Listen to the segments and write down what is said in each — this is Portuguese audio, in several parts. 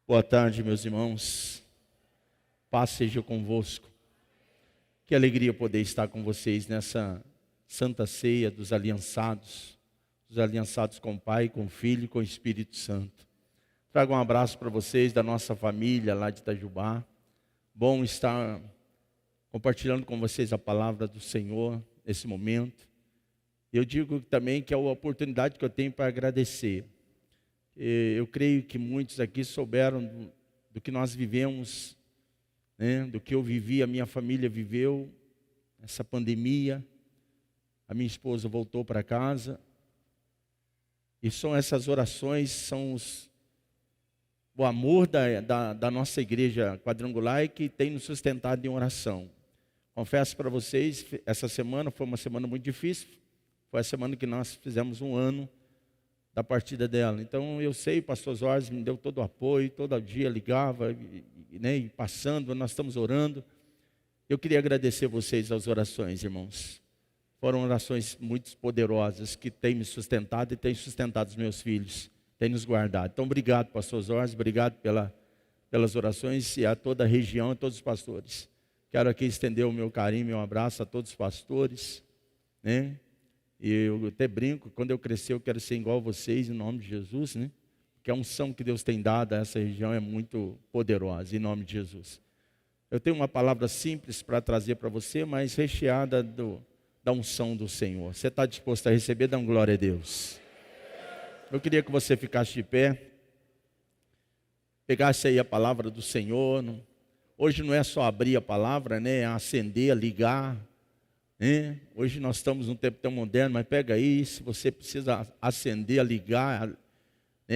Boa tarde, meus irmãos. Paz seja convosco. Que alegria poder estar com vocês nessa Santa Ceia dos aliançados com o Pai, com o Filho e com o Espírito Santo. Trago um abraço para vocês da nossa família lá de Itajubá. Bom estar compartilhando com vocês a palavra do Senhor nesse momento. Eu digo também que é a oportunidade que eu tenho para agradecer. Eu creio que muitos aqui souberam do que nós vivemos, né? Do que eu vivi, a minha família viveu, essa pandemia. A minha esposa voltou para casa. E são essas orações, são o amor da nossa igreja quadrangular que tem nos sustentado em oração. Confesso para vocês, essa semana foi uma semana muito difícil. Foi a semana que nós fizemos um ano da partida dela. Então eu sei, o pastor Jorge me deu todo o apoio, todo dia ligava, e passando, nós estamos orando. Eu queria agradecer vocês as orações, irmãos. Foram orações muito poderosas que têm me sustentado e têm sustentado os meus filhos, têm nos guardado. Então obrigado, pastor Jorge, obrigado pelas orações e a toda a região, a todos os pastores. Quero aqui estender o meu carinho, meu abraço a todos os pastores, né? E eu até brinco, quando eu crescer eu quero ser igual a vocês, em nome de Jesus, né? Porque a unção que Deus tem dado a essa região é muito poderosa, em nome de Jesus. Eu tenho uma palavra simples para trazer para você, mas recheada da unção do Senhor. Você está disposto a receber? Dá uma glória a Deus. Eu queria que você ficasse de pé, pegasse aí a palavra do Senhor. Hoje não é só abrir a palavra, né? É acender, ligar. Hoje nós estamos num tempo tão moderno, mas pega aí, se você precisa acender, ligar,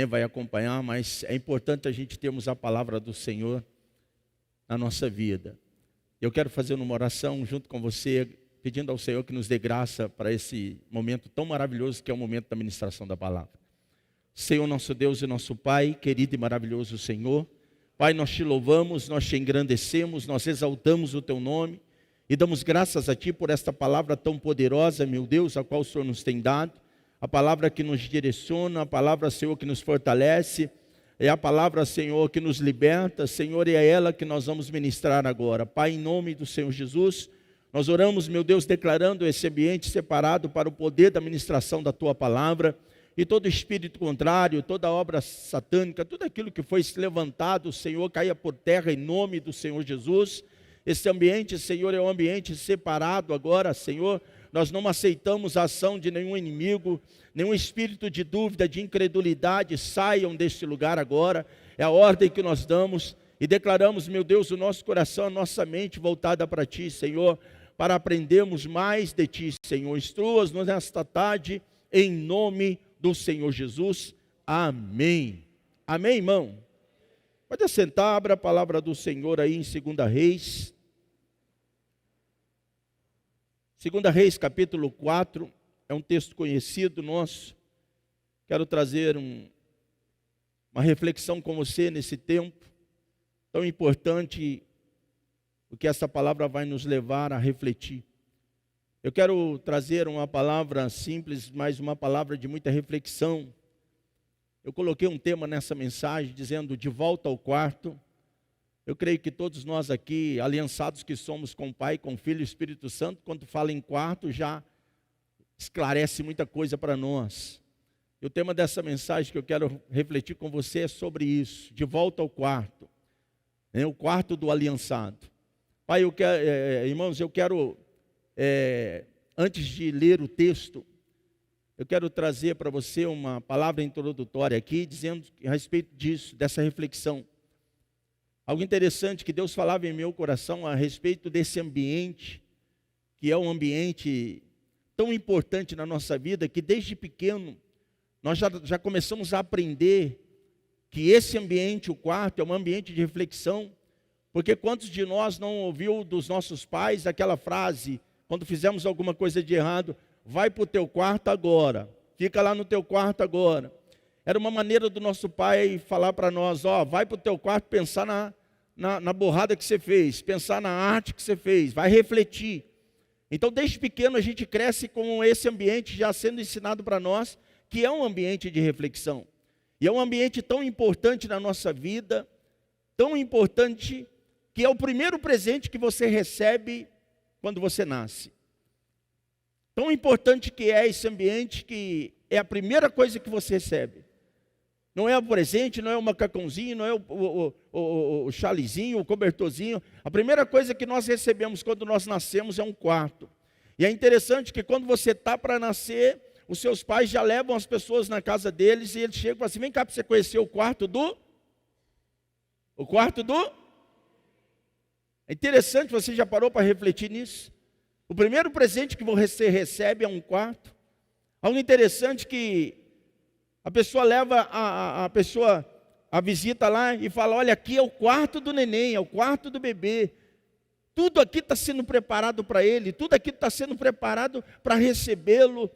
vai acompanhar, mas é importante a gente termos a palavra do Senhor na nossa vida. Eu quero fazer uma oração junto com você, pedindo ao Senhor que nos dê graça para esse momento tão maravilhoso que é o momento da ministração da palavra. Senhor, nosso Deus e nosso Pai, querido e maravilhoso Senhor, Pai, nós te louvamos, nós te engrandecemos, nós exaltamos o teu nome, e damos graças a Ti por esta palavra tão poderosa, meu Deus, a qual o Senhor nos tem dado, a palavra que nos direciona, a palavra, Senhor, que nos fortalece, é a palavra, Senhor, que nos liberta, Senhor, e é ela que nós vamos ministrar agora. Pai, em nome do Senhor Jesus, nós oramos, meu Deus, declarando esse ambiente separado para o poder da ministração da Tua palavra, e todo espírito contrário, toda obra satânica, tudo aquilo que foi se levantado, Senhor, caia por terra em nome do Senhor Jesus. Esse ambiente, Senhor, é um ambiente separado agora, Senhor. Nós não aceitamos a ação de nenhum inimigo, nenhum espírito de dúvida, de incredulidade, saiam deste lugar agora. É a ordem que nós damos e declaramos, meu Deus, o nosso coração, a nossa mente voltada para Ti, Senhor, para aprendermos mais de Ti, Senhor. Instrua-nos nesta tarde, em nome do Senhor Jesus. Amém. Amém, irmão? Pode assentar, abra a palavra do Senhor aí em 2 Reis. 2 Reis, capítulo 4, é um texto conhecido nosso. Quero trazer uma reflexão com você nesse tempo tão importante, o que essa palavra vai nos levar a refletir. Eu quero trazer uma palavra simples, mas uma palavra de muita reflexão. Eu coloquei um tema nessa mensagem, dizendo de volta ao quarto. Eu creio que todos nós aqui, aliançados que somos com o Pai, com o Filho e o Espírito Santo, quando fala em quarto, já esclarece muita coisa para nós. E o tema dessa mensagem que eu quero refletir com você é sobre isso, de volta ao quarto, o quarto do aliançado. Pai, irmãos, eu quero, antes de ler o texto, eu quero trazer para você uma palavra introdutória aqui, dizendo a respeito disso, dessa reflexão. Algo interessante que Deus falava em meu coração a respeito desse ambiente, que é um ambiente tão importante na nossa vida, que desde pequeno nós já começamos a aprender que esse ambiente, o quarto, é um ambiente de reflexão, porque quantos de nós não ouviu dos nossos pais aquela frase, quando fizemos alguma coisa de errado, vai para o teu quarto agora, fica lá no teu quarto agora. Era uma maneira do nosso pai falar para nós, vai para o teu quarto pensar na borrada que você fez, pensar na arte que você fez, vai refletir. Então, desde pequeno a gente cresce com esse ambiente já sendo ensinado para nós, que é um ambiente de reflexão. E é um ambiente tão importante na nossa vida, tão importante, que é o primeiro presente que você recebe quando você nasce. Tão importante que é esse ambiente, que é a primeira coisa que você recebe. Não é o presente, não é o macacãozinho, não é o chalezinho, o cobertorzinho. A primeira coisa que nós recebemos quando nós nascemos é um quarto. E é interessante que quando você está para nascer, os seus pais já levam as pessoas na casa deles e eles chegam e falam assim: vem cá para você conhecer o quarto do... É interessante, você já parou para refletir nisso? O primeiro presente que você recebe é um quarto. Algo interessante que a pessoa leva a visita lá e fala: olha, aqui é o quarto do neném, é o quarto do bebê. Tudo aqui está sendo preparado para ele, tudo aqui está sendo preparado para recebê-lo.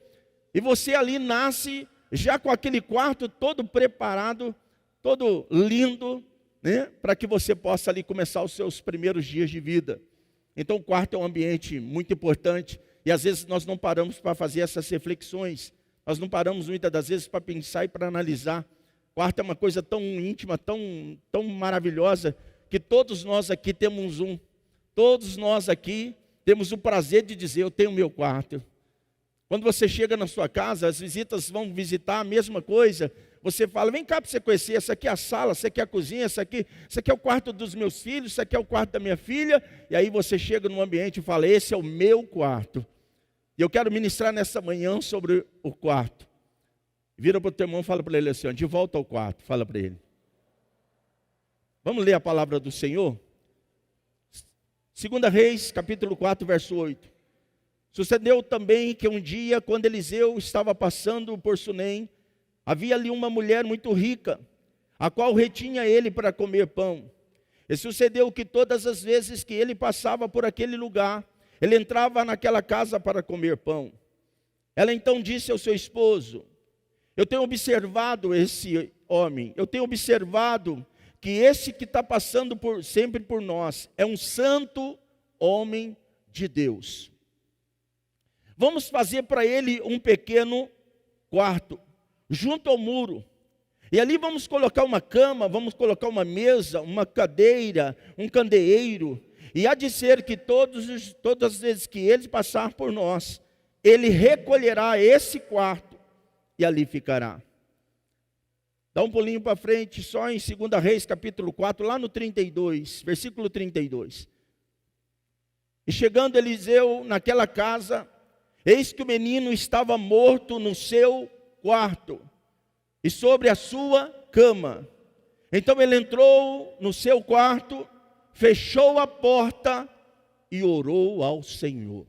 E você ali nasce já com aquele quarto todo preparado, todo lindo, né, para que você possa ali começar os seus primeiros dias de vida. Então o quarto é um ambiente muito importante, e às vezes nós não paramos para fazer essas reflexões, nós não paramos muitas das vezes para pensar e para analisar. O quarto é uma coisa tão íntima, tão maravilhosa, que todos nós aqui temos todos nós aqui temos o prazer de dizer: eu tenho meu quarto. Quando você chega na sua casa, as visitas vão visitar a mesma coisa. Você fala: vem cá para você conhecer, essa aqui é a sala, essa aqui é a cozinha, essa aqui é o quarto dos meus filhos, essa aqui é o quarto da minha filha. E aí você chega num ambiente e fala: esse é o meu quarto. E eu quero ministrar nessa manhã sobre o quarto. Vira para o teu irmão e fala para ele assim: ó, de volta ao quarto, fala para ele. Vamos ler a palavra do Senhor? 2 Reis, capítulo 4, verso 8. Sucedeu também que um dia, quando Eliseu estava passando por Sunem, havia ali uma mulher muito rica, a qual retinha ele para comer pão. E sucedeu que todas as vezes que ele passava por aquele lugar, ele entrava naquela casa para comer pão. Ela então disse ao seu esposo: eu tenho observado esse homem, eu tenho observado que esse que está passando sempre por nós é um santo homem de Deus. Vamos fazer para ele um pequeno quarto, junto ao muro. E ali vamos colocar uma cama, vamos colocar uma mesa, uma cadeira, um candeeiro. E há de ser que todas as vezes que ele passar por nós, ele recolherá esse quarto e ali ficará. Dá um pulinho para frente, só em 2 Reis, capítulo 4, lá no 32, versículo 32. E chegando Eliseu naquela casa, eis que o menino estava morto no seu quarto e sobre a sua cama. Então ele entrou no seu quarto, fechou a porta e orou ao Senhor.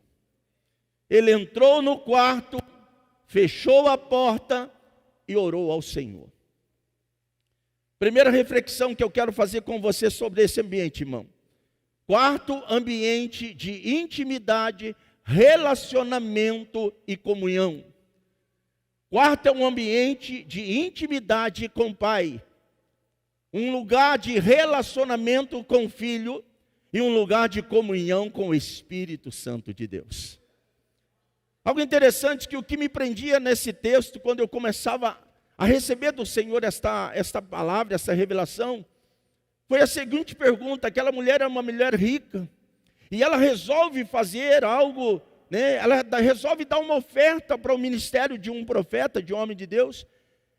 Ele entrou no quarto, fechou a porta e orou ao Senhor. Primeira reflexão que eu quero fazer com você sobre esse ambiente, irmão. Quarto, ambiente de intimidade, relacionamento e comunhão. Quarto é um ambiente de intimidade com o Pai, um lugar de relacionamento com o Filho e um lugar de comunhão com o Espírito Santo de Deus. Algo interessante, que o que me prendia nesse texto, quando eu começava a receber do Senhor esta palavra, essa revelação, foi a seguinte pergunta: aquela mulher era uma mulher rica, e ela resolve fazer algo, né? Ela resolve dar uma oferta para o ministério de um profeta, de um homem de Deus.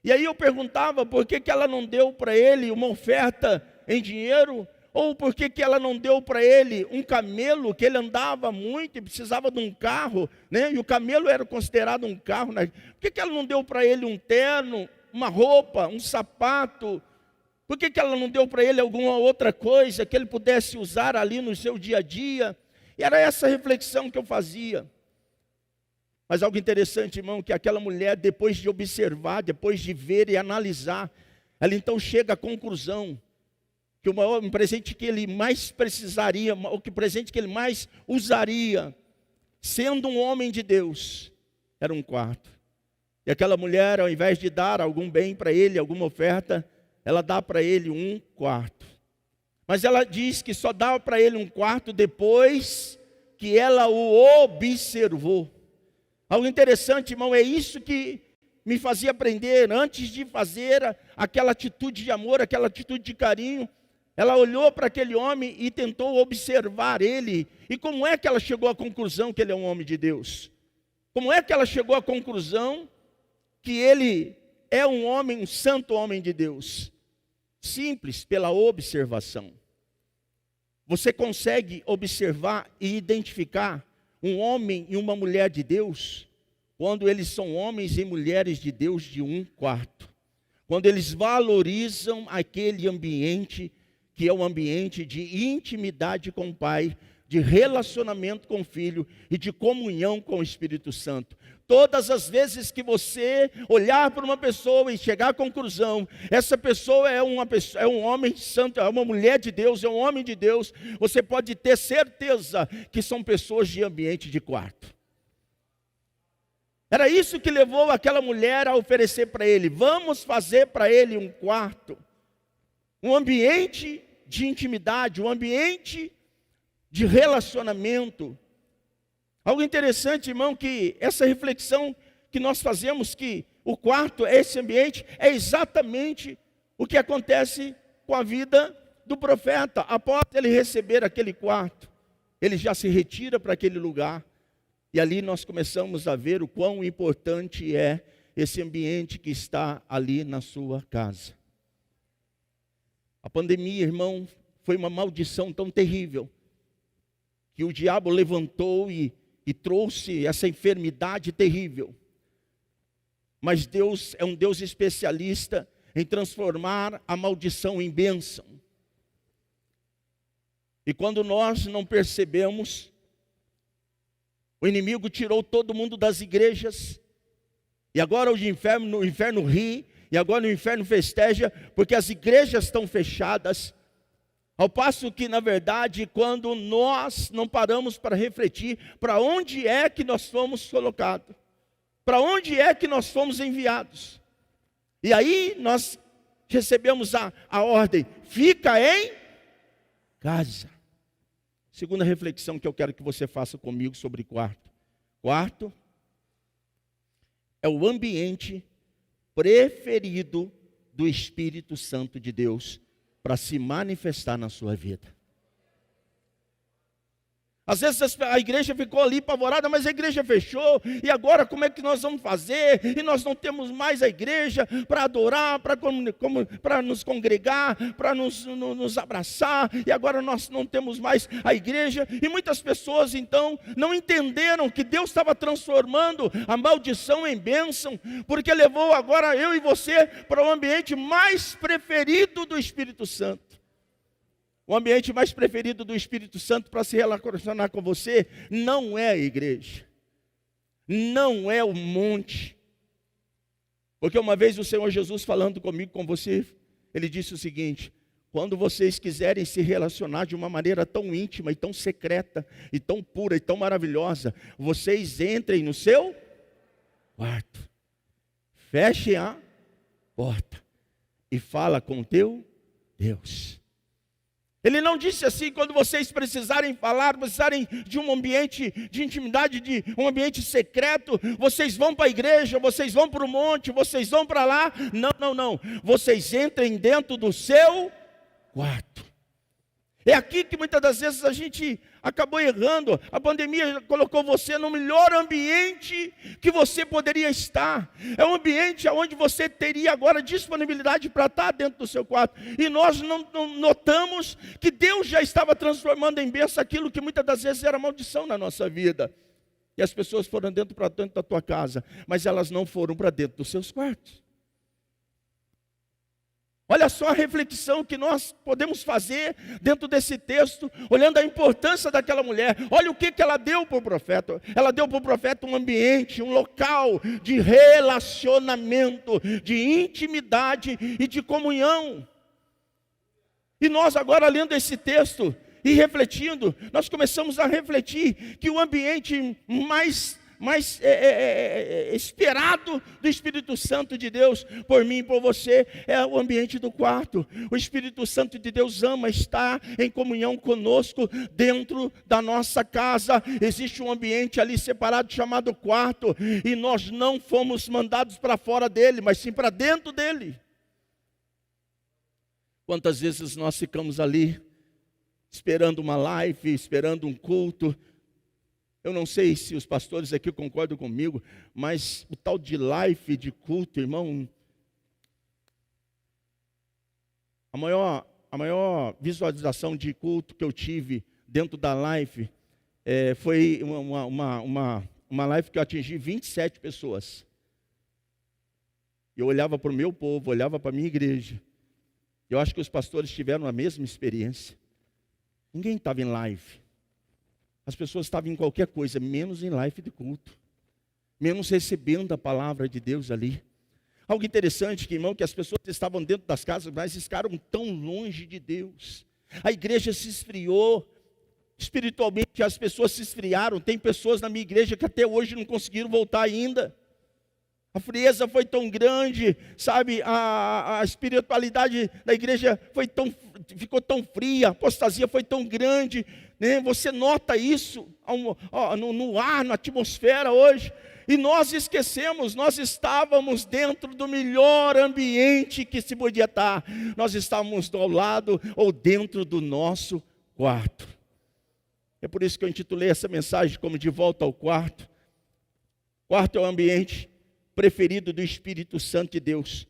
E aí eu perguntava por que ela não deu para ele uma oferta em dinheiro, ou por que ela não deu para ele um camelo, que ele andava muito e precisava de um carro, né? E o camelo era considerado um carro, né? Por que ela não deu para ele um terno, uma roupa, um sapato? Por que ela não deu para ele alguma outra coisa que ele pudesse usar ali no seu dia a dia? E era essa reflexão que eu fazia. Mas algo interessante, irmão, que aquela mulher, depois de observar, depois de ver e analisar, ela então chega à conclusão que o presente que ele mais precisaria, o presente que ele mais usaria, sendo um homem de Deus, era um quarto. E aquela mulher, ao invés de dar algum bem para ele, alguma oferta, ela dá para ele um quarto. Mas ela diz que só dá para ele um quarto depois que ela o observou. Algo interessante, irmão, é isso que me fazia aprender, antes de fazer aquela atitude de amor, aquela atitude de carinho, Ela olhou para aquele homem e tentou observar ele. E como é que ela chegou à conclusão que ele é um homem de Deus? Como é que ela chegou à conclusão que ele é um homem, um santo homem de Deus? Simples, pela observação. Você consegue observar e identificar um homem e uma mulher de Deus quando eles são homens e mulheres de Deus de um quarto. Quando eles valorizam aquele ambiente que é um ambiente de intimidade com o Pai, de relacionamento com o Filho e de comunhão com o Espírito Santo. Todas as vezes que você olhar para uma pessoa e chegar à conclusão, essa pessoa é um homem santo, é uma mulher de Deus, é um homem de Deus, você pode ter certeza que são pessoas de ambiente de quarto. Era isso que levou aquela mulher a oferecer para ele: vamos fazer para ele um quarto, um ambiente de intimidade, um ambiente de relacionamento. Algo interessante, irmão, que essa reflexão que nós fazemos, que o quarto é esse ambiente, é exatamente o que acontece com a vida do profeta. Após ele receber aquele quarto, ele já se retira para aquele lugar, e ali nós começamos a ver o quão importante é esse ambiente que está ali na sua casa. A pandemia, irmão, foi uma maldição tão terrível, que o diabo levantou e trouxe essa enfermidade terrível. Mas Deus é um Deus especialista em transformar a maldição em bênção. E quando nós não percebemos, o inimigo tirou todo mundo das igrejas, e agora o inferno ri, e agora o inferno festeja, porque as igrejas estão fechadas. Ao passo que, na verdade, quando nós não paramos para refletir, para onde é que nós fomos colocados? Para onde é que nós fomos enviados? E aí nós recebemos a ordem: fica em casa. Segunda reflexão que eu quero que você faça comigo sobre quarto. Quarto é o ambiente preferido do Espírito Santo de Deus para se manifestar na sua vida. Às vezes a igreja ficou ali apavorada, mas a igreja fechou, e agora como é que nós vamos fazer? E nós não temos mais a igreja para adorar, para nos congregar, para nos abraçar, e agora nós não temos mais a igreja. E muitas pessoas então não entenderam que Deus estava transformando a maldição em bênção, porque levou agora eu e você para o ambiente mais preferido do Espírito Santo. O ambiente mais preferido do Espírito Santo para se relacionar com você não é a igreja, não é o monte. Porque uma vez o Senhor Jesus falando comigo, com você, Ele disse o seguinte: quando vocês quiserem se relacionar de uma maneira tão íntima e tão secreta, e tão pura e tão maravilhosa, vocês entrem no seu quarto, fechem a porta e fala com o teu Deus. Ele não disse assim: quando vocês precisarem falar, precisarem de um ambiente de intimidade, de um ambiente secreto, vocês vão para a igreja, vocês vão para o monte, vocês vão para lá. Não. Vocês entrem dentro do seu quarto. É aqui que muitas das vezes a gente acabou errando. A pandemia colocou você no melhor ambiente que você poderia estar. É um ambiente onde você teria agora disponibilidade para estar dentro do seu quarto. E nós não notamos que Deus já estava transformando em bênção aquilo que muitas das vezes era maldição na nossa vida. E as pessoas foram para dentro da tua casa, mas elas não foram para dentro dos seus quartos. Olha só a reflexão que nós podemos fazer dentro desse texto, olhando a importância daquela mulher. Olha o que ela deu para o profeta. Ela deu para o profeta um ambiente, um local de relacionamento, de intimidade e de comunhão. E nós agora lendo esse texto e refletindo, nós começamos a refletir que o ambiente mais esperado do Espírito Santo de Deus, por mim e por você, é o ambiente do quarto. O Espírito Santo de Deus ama estar em comunhão conosco dentro da nossa casa. Existe um ambiente ali separado chamado quarto, e nós não fomos mandados para fora dele, mas sim para dentro dele. Quantas vezes nós ficamos ali, esperando uma live, esperando um culto. Eu não sei se os pastores aqui concordam comigo, mas o tal de live, de culto, irmão, a maior visualização de culto que eu tive dentro da live foi uma live que eu atingi 27 pessoas. Eu olhava para o meu povo, olhava para a minha igreja. Eu acho que os pastores tiveram a mesma experiência. Ninguém estava em live. As pessoas estavam em qualquer coisa, menos em live de culto. Menos recebendo a palavra de Deus ali. Algo interessante, irmão, que as pessoas estavam dentro das casas, mas ficaram tão longe de Deus. A igreja se esfriou. Espiritualmente as pessoas se esfriaram. Tem pessoas na minha igreja que até hoje não conseguiram voltar ainda. A frieza foi tão grande, sabe, a espiritualidade da igreja ficou tão fria, a apostasia foi tão grande, né? Você nota isso no ar, na atmosfera hoje, e nós esquecemos, nós estávamos dentro do melhor ambiente que se podia estar, nós estávamos ao lado ou dentro do nosso quarto. É por isso que eu intitulei essa mensagem como De Volta ao Quarto. Quarto é o ambiente preferido do Espírito Santo de Deus,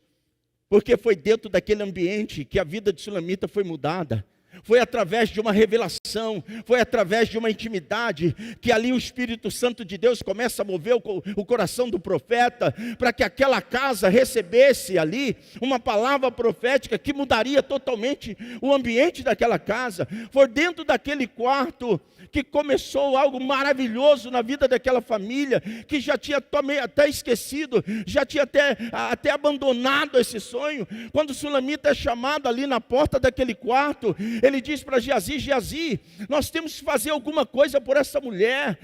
porque foi dentro daquele ambiente que a vida de Sulamita foi mudada. Foi através de uma revelação, foi através de uma intimidade, que ali o Espírito Santo de Deus começa a mover o coração do profeta, para que aquela casa recebesse ali uma palavra profética que mudaria totalmente o ambiente daquela casa. Foi dentro daquele quarto que começou algo maravilhoso na vida daquela família, que já tinha até esquecido, já tinha até abandonado esse sonho. Quando o Sulamita é chamado ali na porta daquele quarto, ele diz para Geazi: Geazi, nós temos que fazer alguma coisa por essa mulher.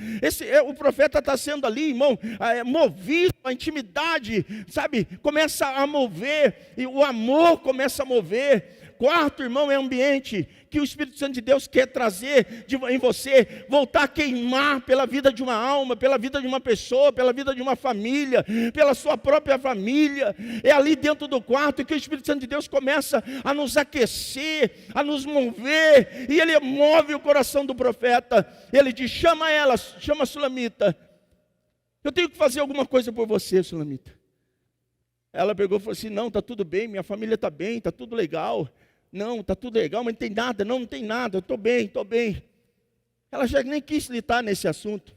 O profeta está sendo ali, irmão, movido, a intimidade, sabe, começa a mover, e o amor começa a mover. Quarto, irmão, é ambiente que o Espírito Santo de Deus quer trazer em você, voltar a queimar pela vida de uma alma, pela vida de uma pessoa, pela vida de uma família, pela sua própria família. É ali dentro do quarto que o Espírito Santo de Deus começa a nos aquecer, a nos mover, e ele move o coração do profeta. Ele diz: chama ela, chama a Sulamita. Eu tenho que fazer alguma coisa por você, Sulamita. Ela pegou e falou assim: não, está tudo bem, minha família está bem, está tudo legal. Não, está tudo legal, mas não tem nada. Não tem nada, eu estou bem, estou bem. Ela já nem quis litar nesse assunto.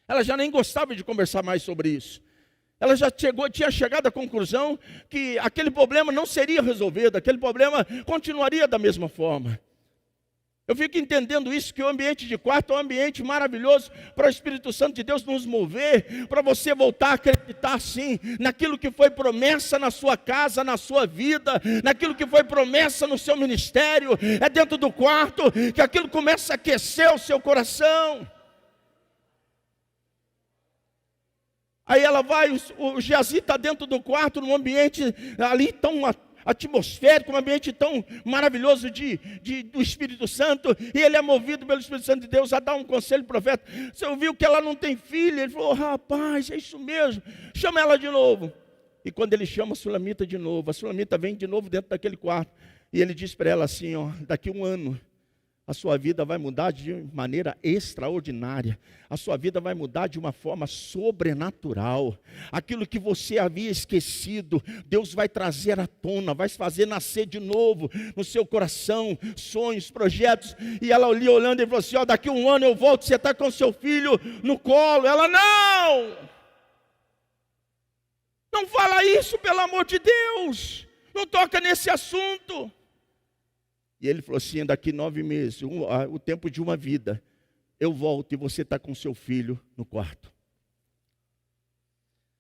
Ela já nem gostava de conversar mais sobre isso. Ela já tinha chegado à conclusão que aquele problema não seria resolvido, aquele problema continuaria da mesma forma. Eu fico entendendo isso, que o ambiente de quarto é um ambiente maravilhoso para o Espírito Santo de Deus nos mover, para você voltar a acreditar sim, naquilo que foi promessa na sua casa, na sua vida, naquilo que foi promessa no seu ministério. É dentro do quarto que aquilo começa a aquecer o seu coração. Aí ela vai, o Geazi está dentro do quarto, num ambiente ali tão atmosférico, um ambiente tão maravilhoso do Espírito Santo, e ele é movido pelo Espírito Santo de Deus a dar um conselho ao profeta. Você ouviu que ela não tem filha? Ele falou: rapaz, é isso mesmo, chama ela de novo. E quando ele chama a Sulamita de novo, a Sulamita vem de novo dentro daquele quarto, e ele diz para ela assim: daqui 1 ano, a sua vida vai mudar de maneira extraordinária. A sua vida vai mudar de uma forma sobrenatural. Aquilo que você havia esquecido, Deus vai trazer à tona, vai fazer nascer de novo no seu coração, sonhos, projetos. E ela ali olhando e falou assim: daqui 1 ano eu volto, você está com seu filho no colo. Ela: não fala isso, pelo amor de Deus, não toca nesse assunto. E ele falou assim: daqui 9 meses, o tempo de uma vida, eu volto e você está com seu filho no quarto.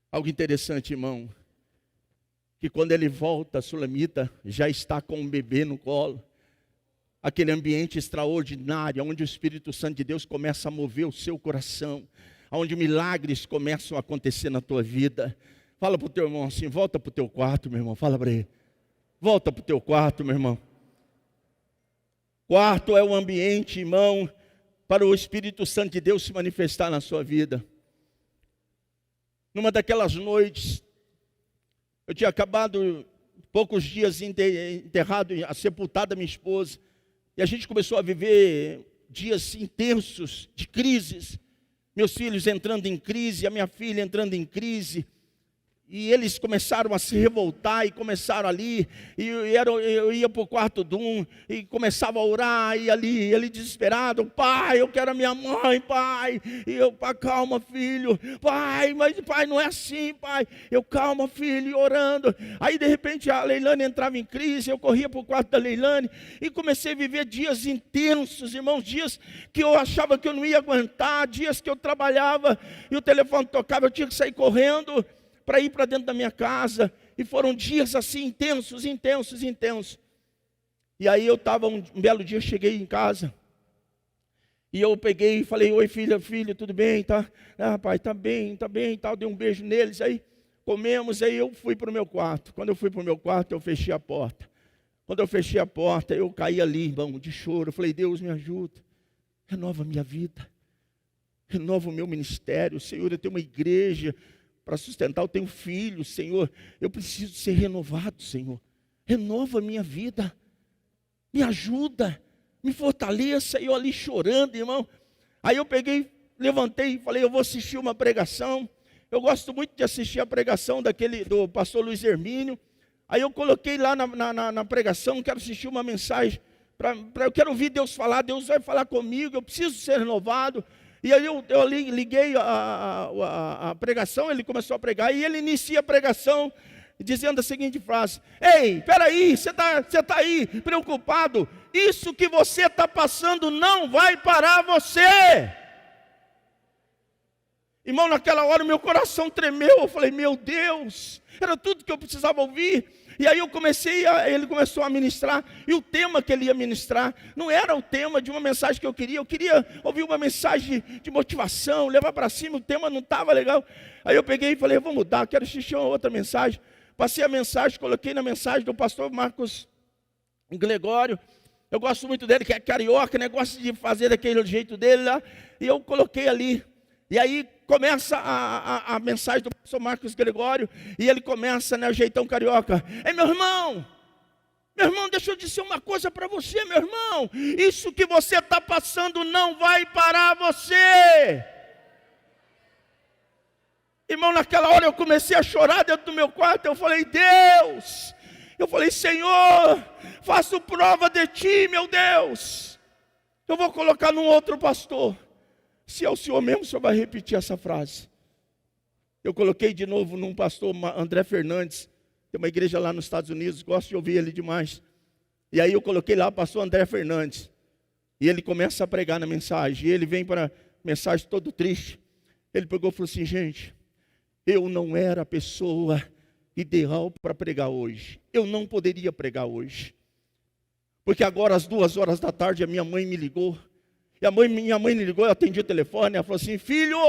Algo interessante, irmão, que quando ele volta, a Sulamita já está com um bebê no colo. Aquele ambiente extraordinário, onde o Espírito Santo de Deus começa a mover o seu coração, onde milagres começam a acontecer na tua vida. Fala para o teu irmão assim: volta para o teu quarto, meu irmão. Fala para ele: volta para o teu quarto, meu irmão. Quarto é o ambiente, irmão, para o Espírito Santo de Deus se manifestar na sua vida. Numa daquelas noites, eu tinha acabado poucos dias enterrado, sepultada minha esposa. E a gente começou a viver dias intensos de crises. Meus filhos entrando em crise, a minha filha entrando em crise. E eles começaram a se revoltar e começaram ali, eu ia para o quarto de um, e começava a orar, e ali, ele desesperado, pai, eu quero a minha mãe, pai, e eu, pai, calma filho, pai, mas pai, não é assim, pai, eu, calma filho, e orando. Aí de repente a Leilane entrava em crise, eu corria para o quarto da Leilane, e comecei a viver dias intensos, irmãos, dias que eu achava que eu não ia aguentar, dias que eu trabalhava, e o telefone tocava, eu tinha que sair correndo, para ir para dentro da minha casa, e foram dias assim, intensos. E aí eu estava, um belo dia, cheguei em casa, e eu peguei e falei, oi filho, tudo bem, tá? Ah pai, tá bem, tal, dei um beijo neles, aí comemos, aí eu fui para o meu quarto. Quando eu fui para o meu quarto, eu fechei a porta. Quando eu fechei a porta, eu caí ali, irmão, de choro. Eu falei, Deus me ajuda, renova a minha vida, renova o meu ministério, Senhor, eu tenho uma igreja para sustentar, eu tenho filhos, Senhor, eu preciso ser renovado, Senhor, renova a minha vida, me ajuda, me fortaleça. E eu ali chorando, irmão. Aí eu peguei, levantei e falei, eu vou assistir uma pregação. Eu gosto muito de assistir a pregação do pastor Luiz Hermínio. Aí eu coloquei lá na pregação, quero assistir uma mensagem, eu quero ouvir Deus falar, Deus vai falar comigo, eu preciso ser renovado. E aí eu liguei a pregação, ele começou a pregar, e ele inicia a pregação dizendo a seguinte frase: ei, peraí, você tá aí preocupado, isso que você está passando não vai parar você. Irmão, naquela hora meu coração tremeu, eu falei, meu Deus, era tudo que eu precisava ouvir. E aí ele começou a ministrar, e o tema que ele ia ministrar não era o tema de uma mensagem que eu queria ouvir uma mensagem de motivação, levar para cima, o tema não estava legal. Aí eu peguei e falei, eu vou mudar, quero assistir uma outra mensagem. Passei a mensagem, coloquei na mensagem do pastor Marcos Gregório, eu gosto muito dele, que é carioca, né? Gosto de fazer daquele jeito dele lá, e eu coloquei ali. E aí começa a mensagem do pastor Marcos Gregório, e ele começa, né, o jeitão carioca. Ei, meu irmão, deixa eu dizer uma coisa para você, meu irmão, isso que você está passando não vai parar você. Irmão, naquela hora eu comecei a chorar dentro do meu quarto, eu falei, Deus, Senhor, faço prova de Ti, meu Deus, eu vou colocar num outro pastor. Se é o Senhor mesmo, o Senhor vai repetir essa frase. Eu coloquei de novo num pastor André Fernandes, tem uma igreja lá nos Estados Unidos, gosto de ouvir ele demais. E aí eu coloquei lá o pastor André Fernandes, e ele começa a pregar na mensagem, e ele vem para a mensagem todo triste. Ele pegou e falou assim, gente, eu não era a pessoa ideal para pregar hoje, eu não poderia pregar hoje, porque agora às 2h da tarde a minha mãe me ligou. E minha mãe me ligou, eu atendi o telefone, ela falou assim, filho,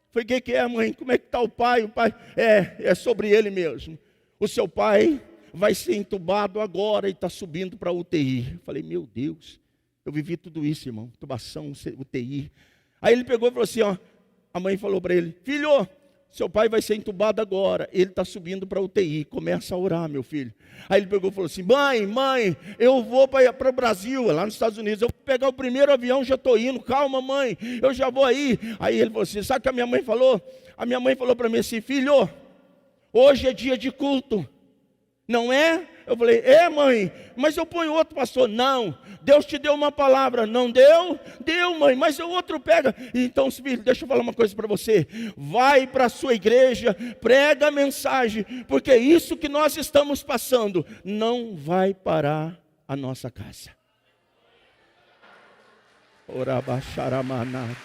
foi o que é, mãe? Como é que está o pai? O pai, é sobre ele mesmo. O seu pai vai ser entubado agora e está subindo para a UTI. Eu falei, meu Deus, eu vivi tudo isso, irmão, intubação, UTI. Aí ele pegou e falou assim, a mãe falou para ele, filho, seu pai vai ser entubado agora, ele está subindo para a UTI, começa a orar, meu filho. Aí ele pegou e falou assim, mãe, eu vou para o Brasil, lá nos Estados Unidos, eu vou pegar o primeiro avião, já estou indo, calma mãe, eu já vou aí. Aí ele falou assim, sabe o que a minha mãe falou? A minha mãe falou para mim assim, filho, hoje é dia de culto, não é? Eu falei, mãe, mas eu ponho outro pastor. Não, Deus te deu uma palavra. Não deu? Deu, mãe, mas o outro pega. Então, filho, deixa eu falar uma coisa para você. Vai para a sua igreja, prega a mensagem, porque isso que nós estamos passando não vai parar a nossa casa. Orabaxaramanai,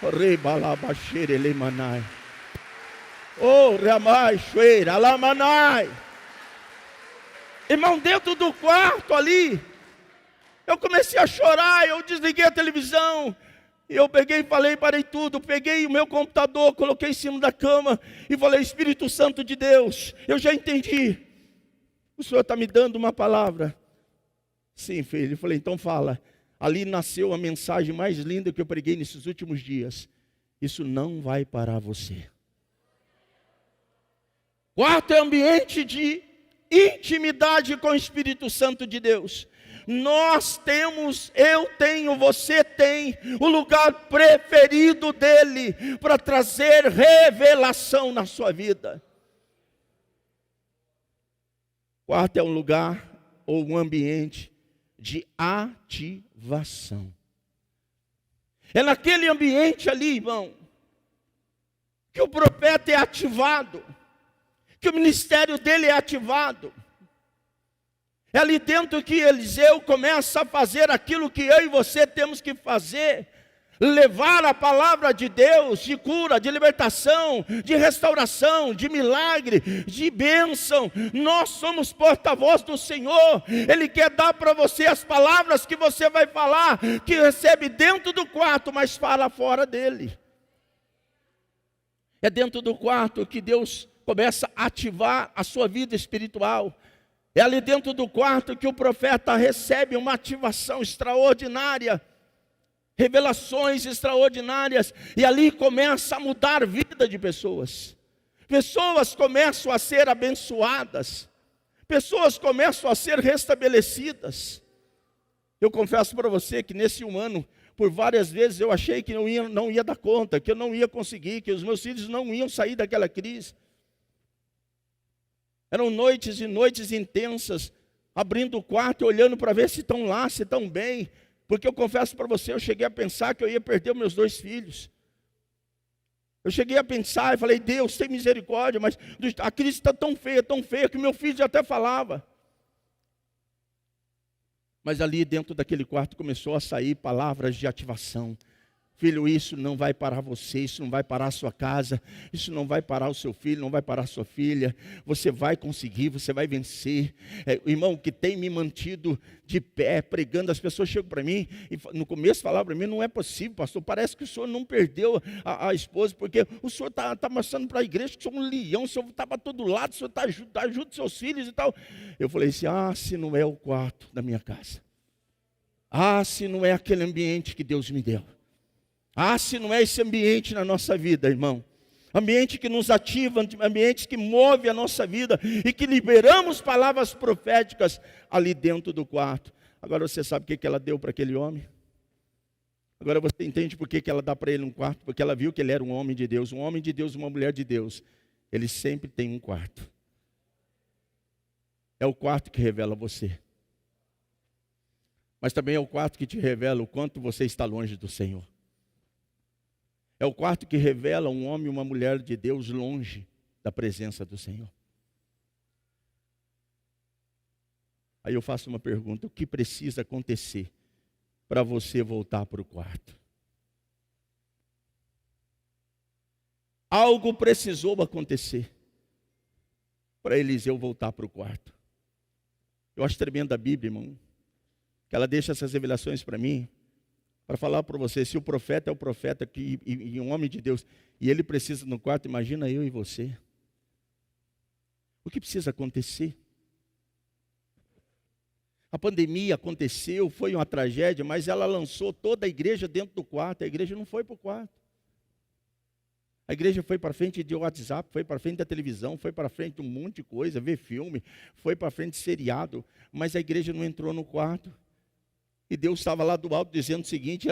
Rebalabaxerelemanai, Ramai, Alamanai. Irmão, dentro do quarto ali, eu comecei a chorar, eu desliguei a televisão, e eu peguei e falei, parei tudo, peguei o meu computador, coloquei em cima da cama, e falei, Espírito Santo de Deus, eu já entendi, o Senhor está me dando uma palavra. Sim, filho, eu falei, então fala. Ali nasceu a mensagem mais linda que eu preguei nesses últimos dias, isso não vai parar você. Quarto é ambiente de intimidade com o Espírito Santo de Deus. Nós temos, eu tenho, você tem o lugar preferido dele para trazer revelação na sua vida. Quarto é um lugar ou um ambiente de ativação. É naquele ambiente ali, irmão, que o profeta é ativado, que o ministério dele é ativado. É ali dentro que Eliseu começa a fazer aquilo que eu e você temos que fazer. Levar a palavra de Deus, de cura, de libertação, de restauração, de milagre, de bênção. Nós somos porta-voz do Senhor. Ele quer dar para você as palavras que você vai falar, que recebe dentro do quarto, mas fala fora dele. É dentro do quarto que Deus começa a ativar a sua vida espiritual. É ali dentro do quarto que o profeta recebe uma ativação extraordinária, revelações extraordinárias, e ali começa a mudar a vida de pessoas. Pessoas começam a ser abençoadas, pessoas começam a ser restabelecidas. Eu confesso para você que nesse um ano, por várias vezes eu achei que não ia dar conta, que eu não ia conseguir, que os meus filhos não iam sair daquela crise. Eram noites e noites intensas, abrindo o quarto e olhando para ver se estão lá, se estão bem. Porque eu confesso para você, eu cheguei a pensar que eu ia perder os meus 2 filhos. Eu cheguei a pensar e falei, Deus, tem misericórdia, mas a crise está tão feia, que meu filho já até falava. Mas ali dentro daquele quarto começou a sair palavras de ativação. Filho, isso não vai parar você, isso não vai parar a sua casa, isso não vai parar o seu filho, não vai parar a sua filha. Você vai conseguir, você vai vencer. Irmão, que tem me mantido de pé, pregando, as pessoas chegam para mim e no começo falavam para mim, não é possível, pastor, parece que o senhor não perdeu a esposa, porque o senhor está mostrando para a igreja que o senhor é um leão, o senhor está para todo lado, o senhor ajuda os seus filhos e tal. Eu falei assim, se não é o quarto da minha casa, se não é aquele ambiente que Deus me deu, se não é esse ambiente na nossa vida, irmão, ambiente que nos ativa, ambiente que move a nossa vida e que liberamos palavras proféticas ali dentro do quarto. Agora você sabe o que ela deu para aquele homem? Agora você entende por que ela dá para ele um quarto? Porque ela viu que ele era um homem de Deus, uma mulher de Deus. Ele sempre tem um quarto. É o quarto que revela você. Mas também é o quarto que te revela o quanto você está longe do Senhor. É o quarto que revela um homem e uma mulher de Deus longe da presença do Senhor. Aí eu faço uma pergunta, o que precisa acontecer para você voltar para o quarto? Algo precisou acontecer para Eliseu voltar para o quarto. Eu acho tremenda a Bíblia, irmão, que ela deixa essas revelações para mim, para falar para você, se o profeta é o profeta e um homem de Deus, e ele precisa no quarto, imagina eu e você. O que precisa acontecer? A pandemia aconteceu, foi uma tragédia, mas ela lançou toda a igreja dentro do quarto, a igreja não foi para o quarto. A igreja foi para frente de WhatsApp, foi para frente da televisão, foi para frente de um monte de coisa, ver filme, foi para frente de seriado, mas a igreja não entrou no quarto. E Deus estava lá do alto dizendo o seguinte,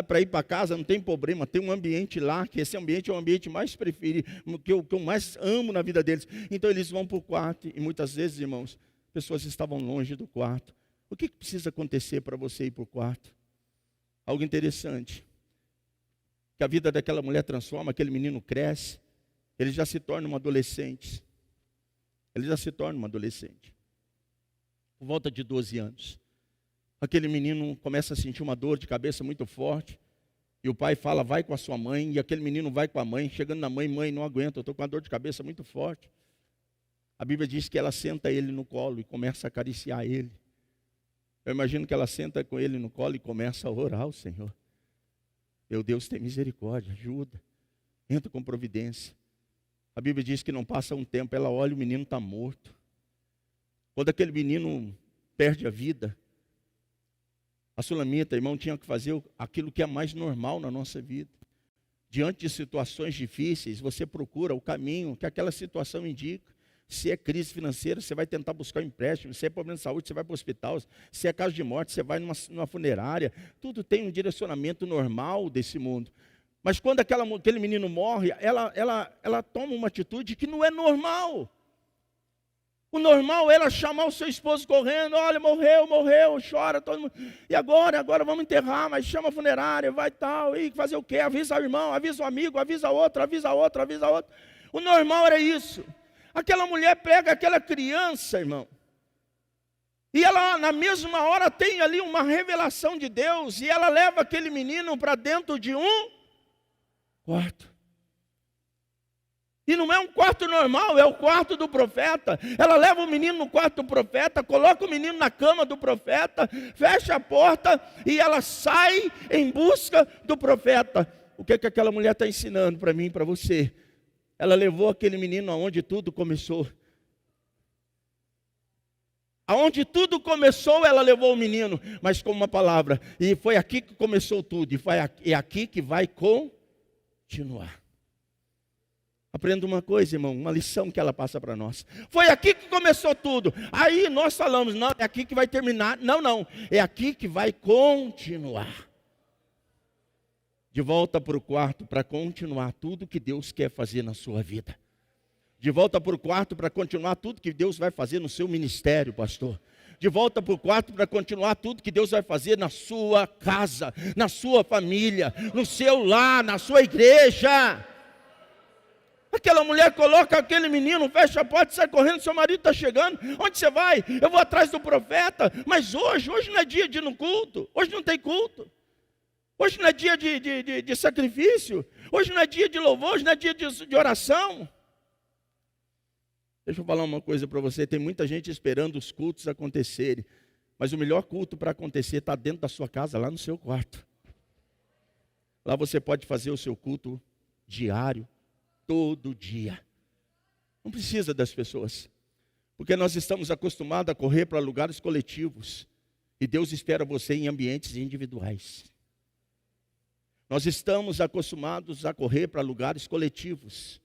para ir para casa não tem problema, tem um ambiente lá, que esse ambiente é o ambiente mais preferido, que eu mais amo na vida deles. Então eles vão para o quarto, e muitas vezes, irmãos, pessoas estavam longe do quarto. O que precisa acontecer para você ir para o quarto? Algo interessante, que a vida daquela mulher transforma, aquele menino cresce, ele já se torna um adolescente. Por volta de 12 anos. Aquele menino começa a sentir uma dor de cabeça muito forte, e o pai fala, vai com a sua mãe, e aquele menino vai com a mãe, chegando na mãe, não aguenta, eu estou com uma dor de cabeça muito forte. A Bíblia diz que ela senta ele no colo e começa a acariciar ele. Eu imagino que ela senta com ele no colo e começa a orar ao Senhor. Meu Deus, tem misericórdia, ajuda, entra com providência. A Bíblia diz que não passa um tempo, ela olha, o menino está morto. Quando aquele menino perde a vida, a Sulamita, irmão, tinha que fazer aquilo que é mais normal na nossa vida. Diante de situações difíceis, você procura o caminho que aquela situação indica. Se é crise financeira, você vai tentar buscar um empréstimo. Se é problema de saúde, você vai para o hospital. Se é caso de morte, você vai numa funerária. Tudo tem um direcionamento normal desse mundo. Mas quando aquele menino morre, ela toma uma atitude que não é normal. O normal era chamar o seu esposo correndo, olha, morreu, chora todo mundo. E agora vamos enterrar, mas chama a funerária, vai tal, e fazer o quê? Avisa o irmão, avisa o amigo, avisa outro. O normal era isso. Aquela mulher pega aquela criança, irmão, e ela na mesma hora tem ali uma revelação de Deus, e ela leva aquele menino para dentro de um quarto. E não é um quarto normal, é o quarto do profeta. Ela leva o menino no quarto do profeta, coloca o menino na cama do profeta, fecha a porta e ela sai em busca do profeta. O que aquela mulher está ensinando para mim e para você? Ela levou aquele menino aonde tudo começou. Aonde tudo começou, ela levou o menino, mas com uma palavra. E foi aqui que começou tudo, e é aqui que vai continuar. Aprenda uma coisa, irmão, uma lição que ela passa para nós. Foi aqui que começou tudo. Aí nós falamos, não, é aqui que vai terminar. Não, é aqui que vai continuar. De volta para o quarto para continuar tudo que Deus quer fazer na sua vida. De volta para o quarto para continuar tudo que Deus vai fazer no seu ministério, pastor. De volta para o quarto para continuar tudo que Deus vai fazer na sua casa, na sua família, no seu lar, na sua igreja. Aquela mulher coloca aquele menino, fecha a porta e sai correndo, seu marido está chegando. Onde você vai? Eu vou atrás do profeta. Mas hoje não é dia de ir no culto. Hoje não tem culto. Hoje não é dia de sacrifício. Hoje não é dia de louvor, hoje não é dia de oração. Deixa eu falar uma coisa para você. Tem muita gente esperando os cultos acontecerem. Mas o melhor culto para acontecer está dentro da sua casa, lá no seu quarto. Lá você pode fazer o seu culto diário. Todo dia. Não precisa das pessoas. Porque nós estamos acostumados a correr para lugares coletivos. E Deus espera você em ambientes individuais. Nós estamos acostumados a correr para lugares coletivos.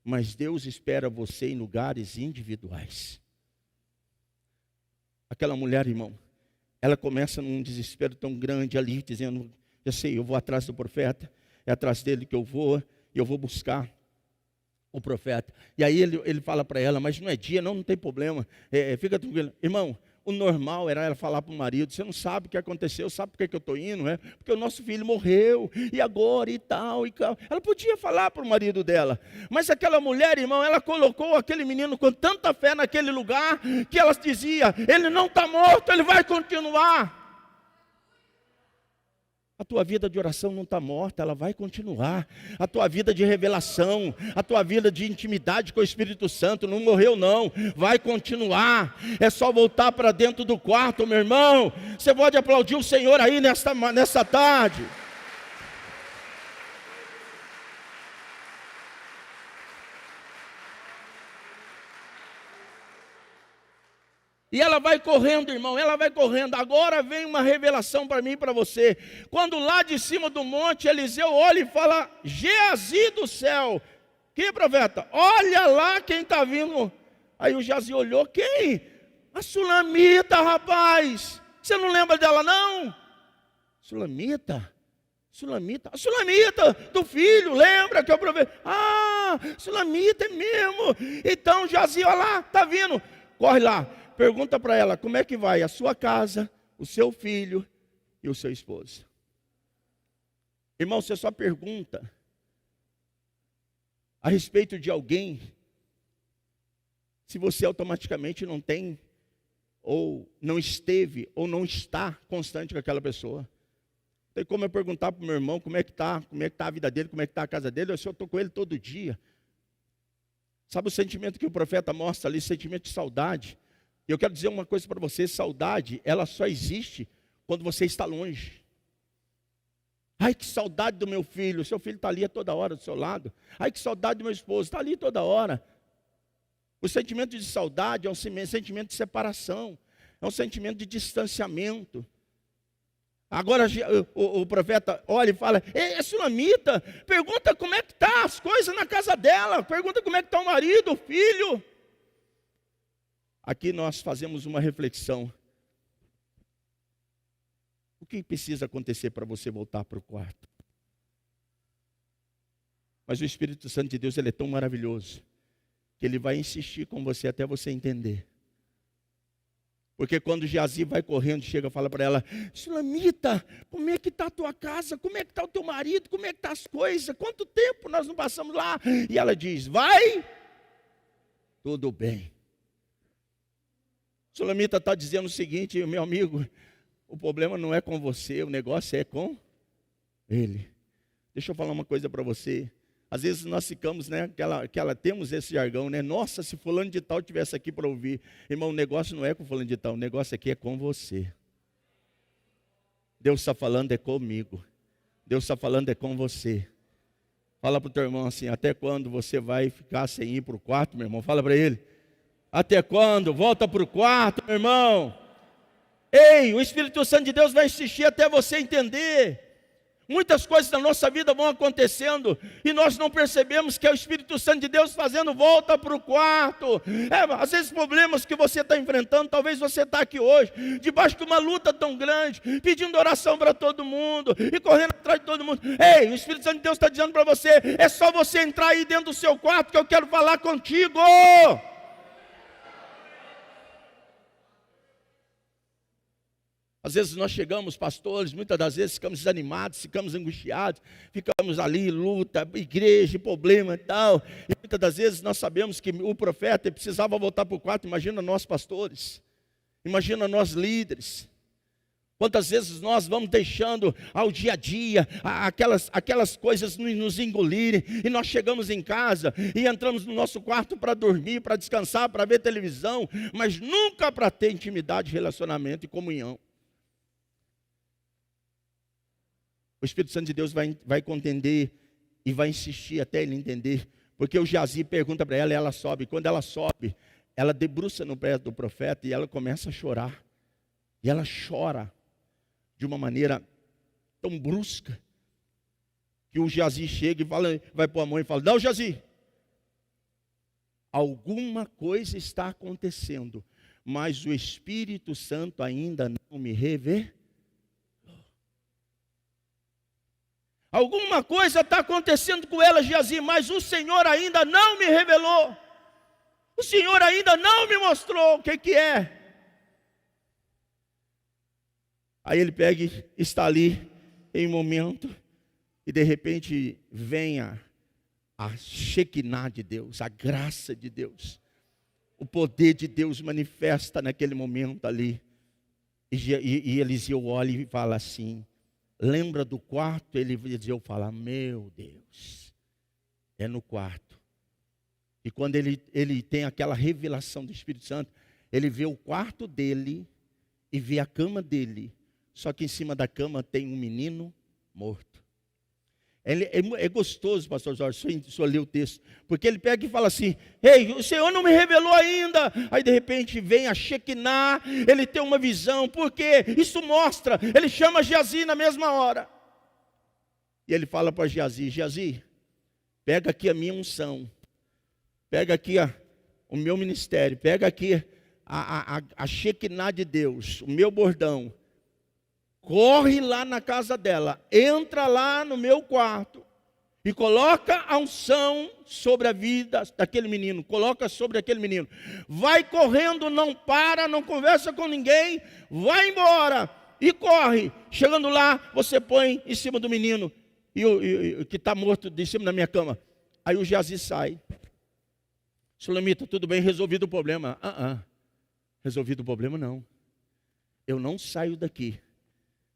Mas Deus espera você em lugares individuais. Aquela mulher, irmão, ela começa num desespero tão grande ali, dizendo, já sei, eu vou atrás do profeta. É atrás dele que eu vou buscar o profeta. E aí ele fala para ela, mas não é dia, não tem problema, fica tranquilo. Irmão, o normal era ela falar para o marido, você não sabe o que aconteceu, sabe por que eu estou indo? Porque o nosso filho morreu, e agora, e tal. Ela podia falar para o marido dela, mas aquela mulher, irmão, ela colocou aquele menino com tanta fé naquele lugar, que ela dizia, ele não está morto, ele vai continuar. A tua vida de oração não está morta, ela vai continuar. A tua vida de revelação, a tua vida de intimidade com o Espírito Santo não morreu não, vai continuar. É só voltar para dentro do quarto, meu irmão. Você pode aplaudir o Senhor aí nessa tarde. E ela vai correndo, irmão, ela vai correndo. Agora vem uma revelação para mim e para você. Quando lá de cima do monte, Eliseu olha e fala, Geazi do céu. Que profeta? Olha lá quem está vindo. Aí o Geazi olhou, quem? A Sulamita, rapaz. Você não lembra dela não? Sulamita? A Sulamita do filho, lembra que eu provei? Ah, Sulamita é mesmo. Então Geazi, olha lá, está vindo. Corre lá. Pergunta para ela, como é que vai a sua casa, o seu filho e o seu esposo? Irmão, você só pergunta a respeito de alguém, se você automaticamente não tem, ou não esteve, ou não está constante com aquela pessoa. Tem como eu perguntar para o meu irmão como é que está a vida dele, como é que está a casa dele, eu estou com ele todo dia. Sabe o sentimento que o profeta mostra ali, sentimento de saudade? E eu quero dizer uma coisa para você, saudade, ela só existe quando você está longe. Ai, que saudade do meu filho, seu filho está ali a toda hora do seu lado. Ai, que saudade do meu esposo, está ali toda hora. O sentimento de saudade é um sentimento de separação, é um sentimento de distanciamento. Agora o profeta olha e fala, é Sulamita, pergunta como é que está as coisas na casa dela, pergunta como é que está o marido, o filho. Aqui nós fazemos uma reflexão. O que precisa acontecer para você voltar para o quarto? Mas o Espírito Santo de Deus, ele é tão maravilhoso, que ele vai insistir com você até você entender. Porque quando Geazi vai correndo, chega e fala para ela: Sulamita, como é que está a tua casa? Como é que está o teu marido? Como é que estão as coisas? Quanto tempo nós não passamos lá? E ela diz: vai, tudo bem. Sulamita está dizendo o seguinte: meu amigo, o problema não é com você, o negócio é com ele. Deixa eu falar uma coisa para você. Às vezes nós ficamos, né, temos esse jargão, né? Nossa, se fulano de tal estivesse aqui para ouvir. Irmão, o negócio não é com fulano de tal, o negócio aqui é com você. Deus está falando é comigo. Deus está falando é com você. Fala para o teu irmão assim: até quando você vai ficar sem ir para o quarto, meu irmão? Fala para ele. Até quando? Volta para o quarto, meu irmão. Ei, o Espírito Santo de Deus vai insistir até você entender. Muitas coisas na nossa vida vão acontecendo e nós não percebemos que é o Espírito Santo de Deus fazendo volta para o quarto. Às vezes problemas que você está enfrentando, talvez você está aqui hoje, debaixo de uma luta tão grande, pedindo oração para todo mundo e correndo atrás de todo mundo. Ei, o Espírito Santo de Deus está dizendo para você: é só você entrar aí dentro do seu quarto que eu quero falar contigo. Às vezes nós chegamos, pastores, muitas das vezes ficamos desanimados, ficamos angustiados, ficamos ali, luta, igreja, problema e tal. E muitas das vezes nós sabemos que o profeta precisava voltar para o quarto. Imagina nós pastores, imagina nós líderes. Quantas vezes nós vamos deixando ao dia a dia aquelas coisas nos engolirem, e nós chegamos em casa e entramos no nosso quarto para dormir, para descansar, para ver televisão, mas nunca para ter intimidade, relacionamento e comunhão. O Espírito Santo de Deus vai contender e vai insistir até ele entender. Porque o Geazi pergunta para ela e ela sobe. Quando ela sobe, ela debruça no pé do profeta e ela começa a chorar. E ela chora de uma maneira tão brusca, que o Geazi chega e fala, vai pôr a mão e fala: não, Geazi, alguma coisa está acontecendo, mas o Espírito Santo ainda não me revelou. Alguma coisa está acontecendo com ela, Geazi, mas o Senhor ainda não me revelou. O Senhor ainda não me mostrou o que é. Aí ele pega e está ali em um momento, e de repente vem a Shekinah de Deus, a graça de Deus. O poder de Deus manifesta naquele momento ali. E Eliseu olha e fala assim: lembra do quarto? Eliseu fala: meu Deus, é no quarto. E quando ele tem aquela revelação do Espírito Santo, ele vê o quarto dele e vê a cama dele. Só que em cima da cama tem um menino morto. É gostoso, pastor Jorge, o senhor lê o texto, porque ele pega e fala assim: ei, o Senhor não me revelou ainda. Aí de repente vem a Shekinah, ele tem uma visão, porque isso mostra, ele chama Geazi na mesma hora. E ele fala para Geazi: Geazi, pega aqui a minha unção, pega aqui o meu ministério, pega aqui a Shekinah de Deus, o meu bordão. Corre lá na casa dela, entra lá no meu quarto e coloca a unção sobre a vida daquele menino, coloca sobre aquele menino. Vai correndo, não para, não conversa com ninguém, vai embora e corre. Chegando lá, você põe em cima do menino e que está morto de cima da minha cama. Aí o Geazi sai. Sulamita, tudo bem, resolvido o problema. Resolvido o problema não. Eu não saio daqui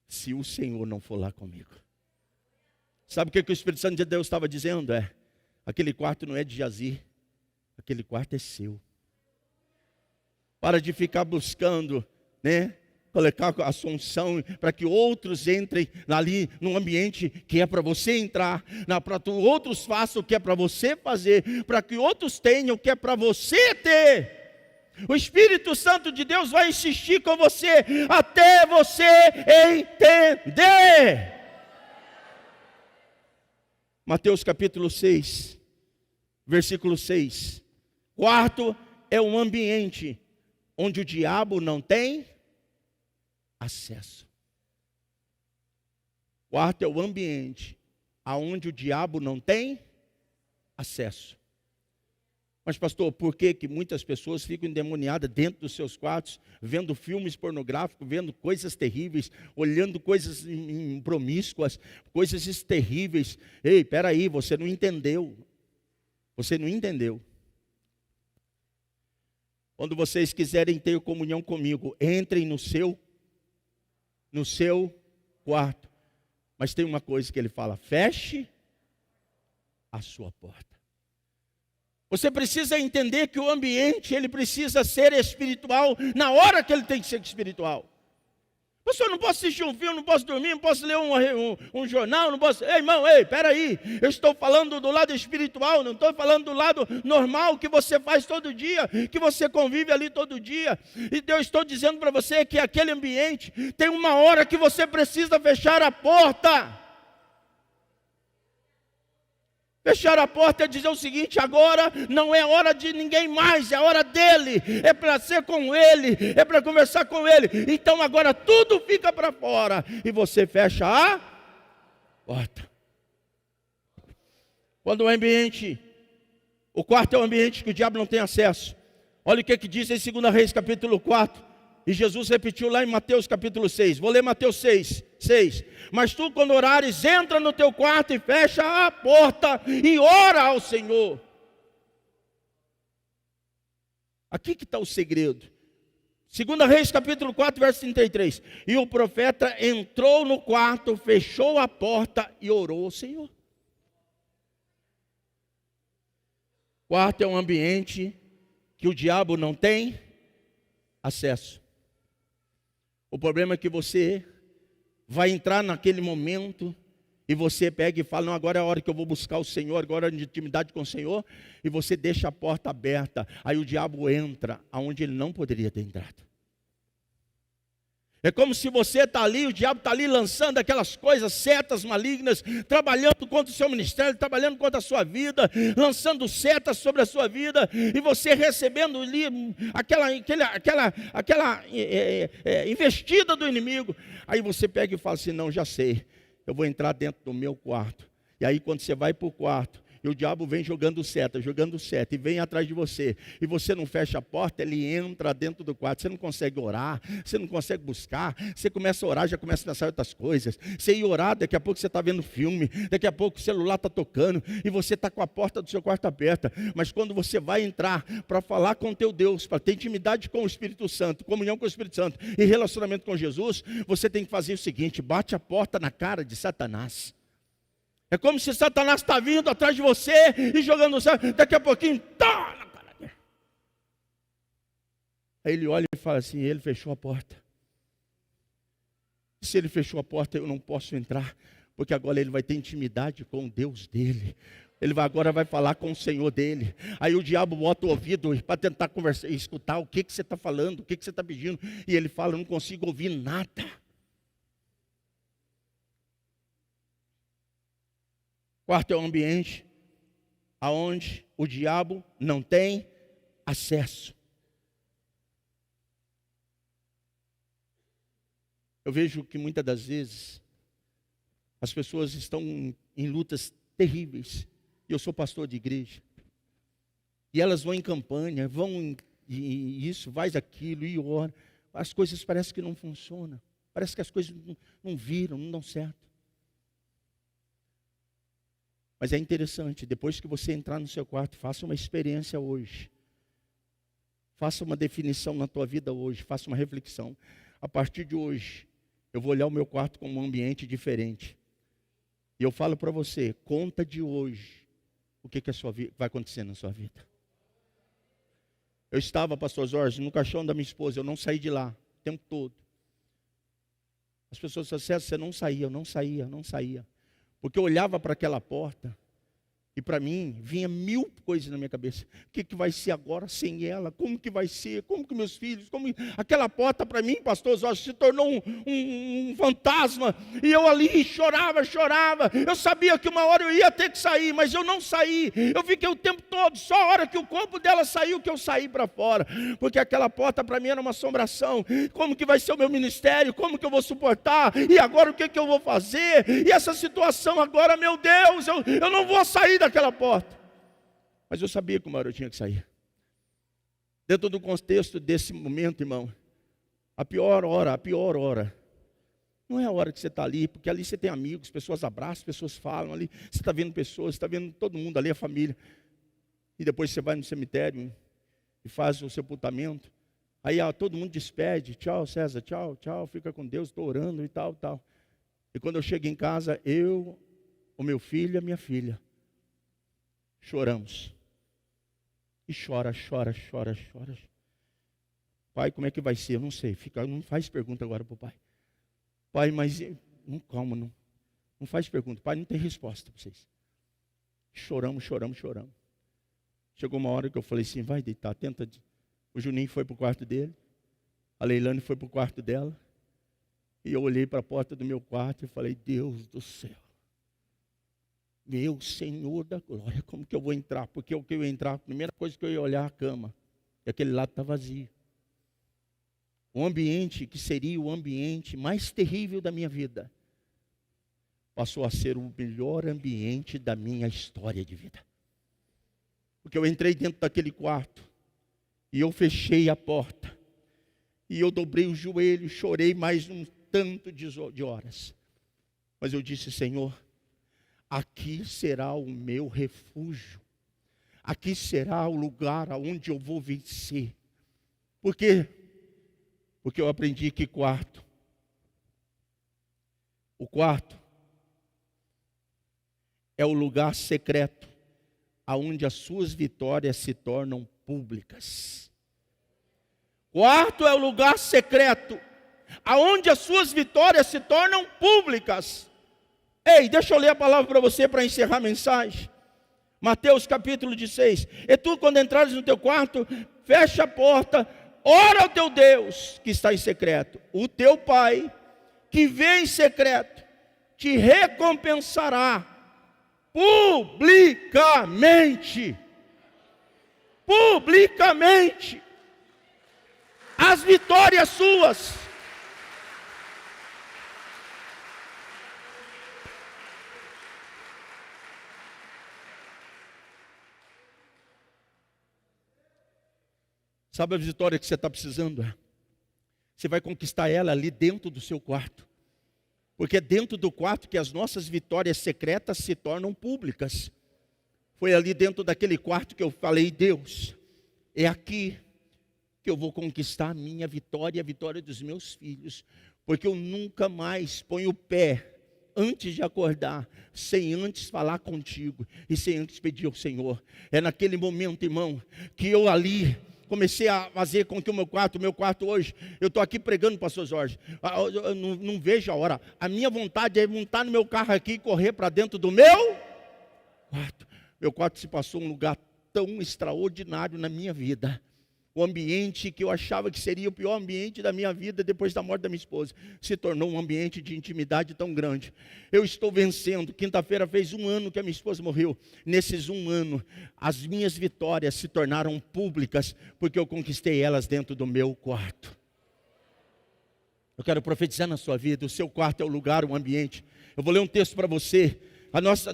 se o Senhor não for lá comigo. Sabe o que o Espírito Santo de Deus estava dizendo? Aquele quarto não é de Geazi, aquele quarto é seu. Para de ficar buscando, né, colocar a sua unção para que outros entrem ali num ambiente que é para você entrar, para que outros façam o que é para você fazer, para que outros tenham o que é para você ter. O Espírito Santo de Deus vai insistir com você até você entender. Mateus capítulo 6, versículo 6. Quarto é um ambiente onde o diabo não tem acesso. Quarto é o ambiente aonde o diabo não tem acesso. Mas pastor, por que muitas pessoas ficam endemoniadas dentro dos seus quartos, vendo filmes pornográficos, vendo coisas terríveis, olhando coisas promíscuas, coisas terríveis? Ei, peraí, você não entendeu. Você não entendeu. Quando vocês quiserem ter comunhão comigo, entrem no seu quarto. Mas tem uma coisa que ele fala: feche a sua porta. Você precisa entender que o ambiente, ele precisa ser espiritual na hora que ele tem que ser espiritual. Pastor, eu não posso assistir um filme, não posso dormir, não posso ler um jornal, não posso... Ei, irmão, peraí, eu estou falando do lado espiritual, não estou falando do lado normal que você faz todo dia, que você convive ali todo dia. E eu estou dizendo para você que aquele ambiente tem uma hora que você precisa fechar a porta. Fechar a porta é dizer o seguinte: agora não é hora de ninguém mais, é hora dele, é para ser com ele, é para conversar com ele. Então agora tudo fica para fora e você fecha a porta. Quando o quarto é o ambiente que o diabo não tem acesso. Olha o que diz em 2 Reis capítulo 4. E Jesus repetiu lá em Mateus capítulo 6. Vou ler Mateus 6. Mas tu, quando orares, entra no teu quarto e fecha a porta e ora ao Senhor. Aqui que está o segredo. 2 Reis capítulo 4, verso 33. E o profeta entrou no quarto, fechou a porta e orou ao Senhor. Quarto é um ambiente que o diabo não tem acesso. O problema é que você vai entrar naquele momento e você pega e fala: não, agora é a hora que eu vou buscar o Senhor, agora é de intimidade com o Senhor, e você deixa a porta aberta. Aí o diabo entra aonde ele não poderia ter entrado. É como se você está ali, o diabo está ali lançando aquelas coisas, setas malignas, trabalhando contra o seu ministério, trabalhando contra a sua vida, lançando setas sobre a sua vida, e você recebendo ali aquela investida do inimigo. Aí você pega e fala assim: não, já sei, eu vou entrar dentro do meu quarto. E aí quando você vai para o quarto, e o diabo vem jogando seta, e vem atrás de você, e você não fecha a porta, ele entra dentro do quarto. Você não consegue orar, você não consegue buscar, você começa a orar, já começa a pensar em outras coisas. Você ir orar, daqui a pouco você está vendo filme, daqui a pouco o celular está tocando, e você está com a porta do seu quarto aberta. Mas quando você vai entrar para falar com o teu Deus, para ter intimidade com o Espírito Santo, comunhão com o Espírito Santo e relacionamento com Jesus, você tem que fazer o seguinte: bate a porta na cara de Satanás. É como se Satanás está vindo atrás de você e jogando no céu, daqui a pouquinho, tá na cara dele. Aí ele olha e fala assim: ele fechou a porta. Se ele fechou a porta, eu não posso entrar, porque agora ele vai ter intimidade com o Deus dele. Ele agora vai falar com o Senhor dele. Aí o diabo bota o ouvido para tentar conversar, escutar o que você está falando, o que você está pedindo. E ele fala: eu não consigo ouvir nada. Quarto é um ambiente aonde o diabo não tem acesso. Eu vejo que muitas das vezes as pessoas estão em lutas terríveis. E eu sou pastor de igreja. E elas vão em campanha, vão e isso, faz aquilo e ora. As coisas parecem que não funcionam. Parece que as coisas não viram, não dão certo. Mas é interessante, depois que você entrar no seu quarto, faça uma experiência hoje. Faça uma definição na tua vida hoje, faça uma reflexão. A partir de hoje, eu vou olhar o meu quarto como um ambiente diferente. E eu falo para você, conta de hoje, o que vai acontecer na sua vida. Eu estava, pastor Jorge, no caixão da minha esposa, eu não saí de lá, o tempo todo. As pessoas disseram: você não saía, eu não saía. Porque eu olhava para aquela porta E para mim, vinha 1000 coisas na minha cabeça. O que vai ser agora sem ela? Como que vai ser? Como que meus filhos? Aquela porta para mim, pastor Jorge, se tornou um fantasma. E eu ali chorava. Eu sabia que uma hora eu ia ter que sair, mas eu não saí. Eu fiquei o tempo todo, só a hora que o corpo dela saiu, que eu saí para fora. Porque aquela porta para mim era uma assombração. Como que vai ser o meu ministério? Como que eu vou suportar? E agora o que eu vou fazer? E essa situação agora, meu Deus, eu não vou sair daquela porta. Mas eu sabia que uma hora eu tinha que sair. Dentro do contexto desse momento, irmão, a pior hora, não é a hora que você está ali, porque ali você tem amigos, pessoas abraçam, pessoas falam ali, você está vendo pessoas, você está vendo todo mundo ali, a família. E depois você vai no cemitério e faz o sepultamento. Aí todo mundo despede, tchau César, tchau, fica com Deus, estou orando e tal. E quando eu chego em casa, eu, o meu filho e a minha filha, choramos. E chora. Pai, como é que vai ser? Eu não sei. Não faz pergunta agora para o pai. Pai, mas calma, não faz pergunta. Pai, não tem resposta para vocês. Choramos. Chegou uma hora que eu falei assim, vai deitar, tenta. O Juninho foi para o quarto dele. A Leilane foi para o quarto dela. E eu olhei para a porta do meu quarto e falei, Deus do céu. Meu Senhor da glória, como que eu vou entrar? Porque o que eu ia entrar, a primeira coisa que eu ia olhar a cama, e aquele lado está vazio. O ambiente que seria o ambiente mais terrível da minha vida, passou a ser o melhor ambiente da minha história de vida. Porque eu entrei dentro daquele quarto, e eu fechei a porta, e eu dobrei o joelho, chorei mais um tanto de horas. Mas eu disse, Senhor, aqui será o meu refúgio. Aqui será o lugar onde eu vou vencer. Por quê? Porque eu aprendi que o quarto é o lugar secreto aonde as suas vitórias se tornam públicas. Quarto é o lugar secreto aonde as suas vitórias se tornam públicas. Ei, deixa eu ler a palavra para você para encerrar a mensagem. Mateus capítulo 16. E tu, quando entrares no teu quarto, fecha a porta, ora ao teu Deus que está em secreto. O teu Pai que vê em secreto te recompensará publicamente. As vitórias suas. Sabe a vitória que você está precisando? Você vai conquistar ela ali dentro do seu quarto. Porque é dentro do quarto que as nossas vitórias secretas se tornam públicas. Foi ali dentro daquele quarto que eu falei, Deus, é aqui que eu vou conquistar a minha vitória e a vitória dos meus filhos. Porque eu nunca mais ponho o pé antes de acordar, sem antes falar contigo e sem antes pedir ao Senhor. É naquele momento, irmão, que eu ali comecei a fazer com que o meu quarto hoje, eu estou aqui pregando, pastor Jorge, eu não vejo a hora. A minha vontade é montar no meu carro aqui e correr para dentro do meu quarto. Meu quarto se passou um lugar tão extraordinário na minha vida. O ambiente que eu achava que seria o pior ambiente da minha vida depois da morte da minha esposa, se tornou um ambiente de intimidade tão grande. Eu estou vencendo. Quinta-feira fez 1 ano que a minha esposa morreu. Nesses 1 ano, as minhas vitórias se tornaram públicas, porque eu conquistei elas dentro do meu quarto. Eu quero profetizar na sua vida, o seu quarto é o lugar, o ambiente. Eu vou ler um texto para você.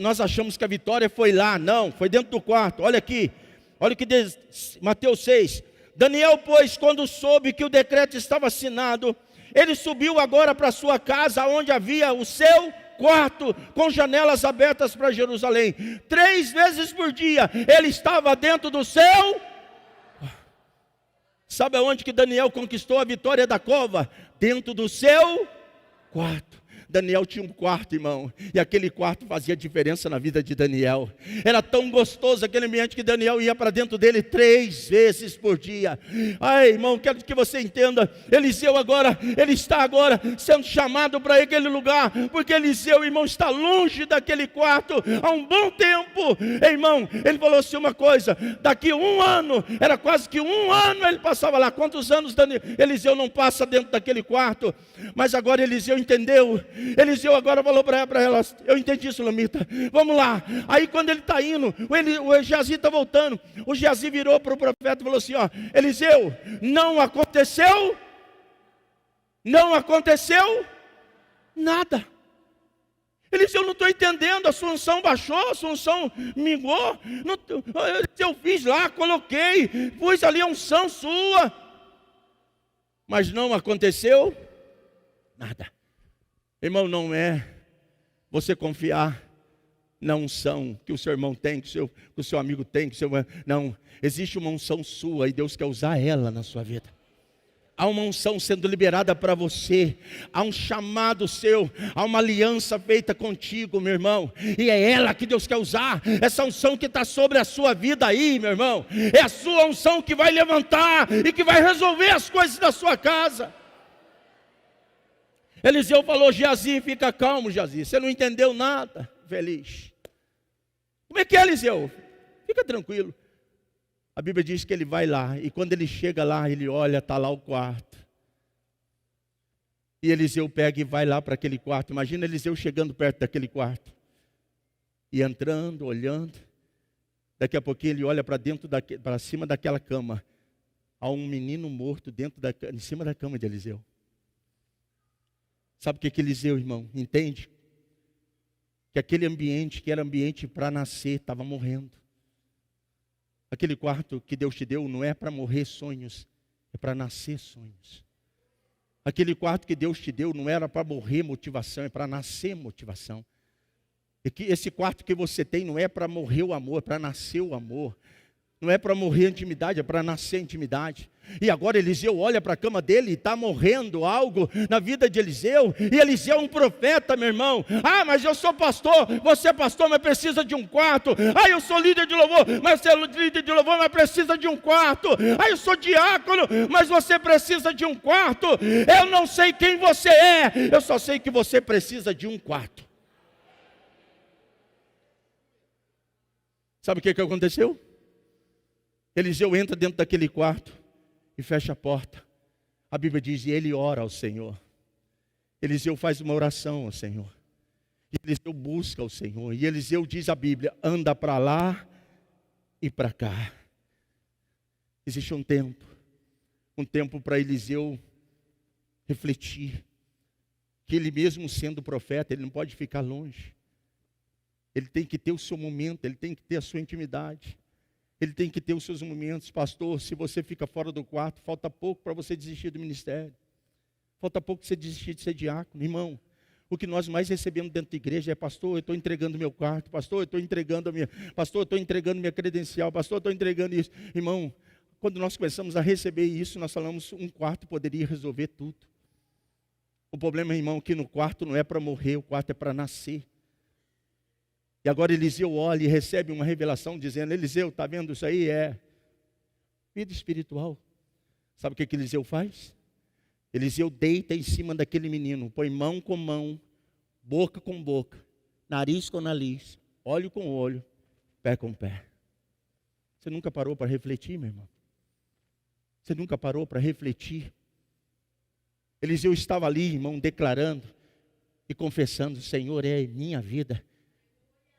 Nós achamos que a vitória foi lá, não, foi dentro do quarto. Olha aqui, olha o que diz Mateus 6. Daniel, pois, quando soube que o decreto estava assinado, ele subiu agora para sua casa, onde havia o seu quarto, com janelas abertas para Jerusalém. 3 vezes por dia, ele estava dentro do seu. Sabe aonde que Daniel conquistou a vitória da cova? Dentro do seu quarto. Daniel tinha um quarto, irmão, e aquele quarto fazia diferença na vida de Daniel. Era tão gostoso aquele ambiente que Daniel ia para dentro dele 3 vezes por dia. Ai, irmão, quero que você entenda, Eliseu agora, ele está agora sendo chamado para aquele lugar, porque Eliseu, irmão, está longe daquele quarto há um bom tempo. Irmão, ele falou assim uma coisa, daqui 1 ano, era quase que 1 ano ele passava lá. Quantos anos Eliseu não passa dentro daquele quarto? Mas agora Eliseu entendeu. Eliseu agora falou para ela, eu entendi, Sulamita, vamos lá. Aí quando ele está indo, o Geazi está voltando, o Geazi virou para o profeta e falou assim, ó, Eliseu, não aconteceu nada. Eliseu, não estou entendendo, a sua unção baixou, a sua unção mingou, eu fiz lá, coloquei, pus ali a unção sua, mas não aconteceu nada. Irmão, não é você confiar na unção que o seu irmão tem, que o seu amigo tem, não, existe uma unção sua e Deus quer usar ela na sua vida. Há uma unção sendo liberada para você, há um chamado seu, há uma aliança feita contigo, meu irmão, e é ela que Deus quer usar, essa unção que está sobre a sua vida aí, meu irmão, é a sua unção que vai levantar e que vai resolver as coisas da sua casa. Eliseu falou, Geazi, fica calmo, Geazi, você não entendeu nada, feliz. Como é que é, Eliseu? Fica tranquilo. A Bíblia diz que ele vai lá, e quando ele chega lá, ele olha, está lá o quarto. E Eliseu pega e vai lá para aquele quarto. Imagina Eliseu chegando perto daquele quarto. E entrando, olhando. Daqui a pouquinho ele olha para cima daquela cama. Há um menino morto em cima da cama de Eliseu. Sabe o que Eliseu, irmão, entende? Que aquele ambiente, que era ambiente para nascer, estava morrendo. Aquele quarto que Deus te deu não é para morrer sonhos, é para nascer sonhos. Aquele quarto que Deus te deu não era para morrer motivação, é para nascer motivação. E que esse quarto que você tem não é para morrer o amor, é para nascer o amor. Não é para morrer a intimidade, é para nascer a intimidade. E agora Eliseu olha para a cama dele e está morrendo algo na vida de Eliseu. E Eliseu é um profeta, meu irmão. Ah, mas eu sou pastor, você é pastor, mas precisa de um quarto. Ah, eu sou líder de louvor, mas você é líder de louvor, mas precisa de um quarto. Ah, eu sou diácono, mas você precisa de um quarto. Eu não sei quem você é, eu só sei que você precisa de um quarto. Sabe o que aconteceu? Eliseu entra dentro daquele quarto e fecha a porta. A Bíblia diz, e ele ora ao Senhor. Eliseu faz uma oração ao Senhor. E Eliseu busca ao Senhor. E Eliseu diz a Bíblia, anda para lá e para cá. Existe um tempo para Eliseu refletir. Que ele mesmo sendo profeta, ele não pode ficar longe. Ele tem que ter o seu momento, ele tem que ter a sua intimidade. Ele tem que ter os seus momentos. Pastor, se você fica fora do quarto, falta pouco para você desistir do ministério. Falta pouco para você desistir de ser diácono. Irmão, o que nós mais recebemos dentro da igreja é, pastor, eu estou entregando meu quarto. Pastor, eu estou entregando minha credencial. Pastor, eu estou entregando isso. Irmão, quando nós começamos a receber isso, nós falamos, um quarto poderia resolver tudo. O problema, irmão, é que no quarto não é para morrer, o quarto é para nascer. E agora Eliseu olha e recebe uma revelação dizendo, Eliseu, está vendo isso aí? É vida espiritual. Sabe o que Eliseu faz? Eliseu deita em cima daquele menino, põe mão com mão, boca com boca, nariz com nariz, olho com olho, pé com pé. Você nunca parou para refletir, meu irmão? Você nunca parou para refletir? Eliseu estava ali, irmão, declarando e confessando, Senhor, é minha vida.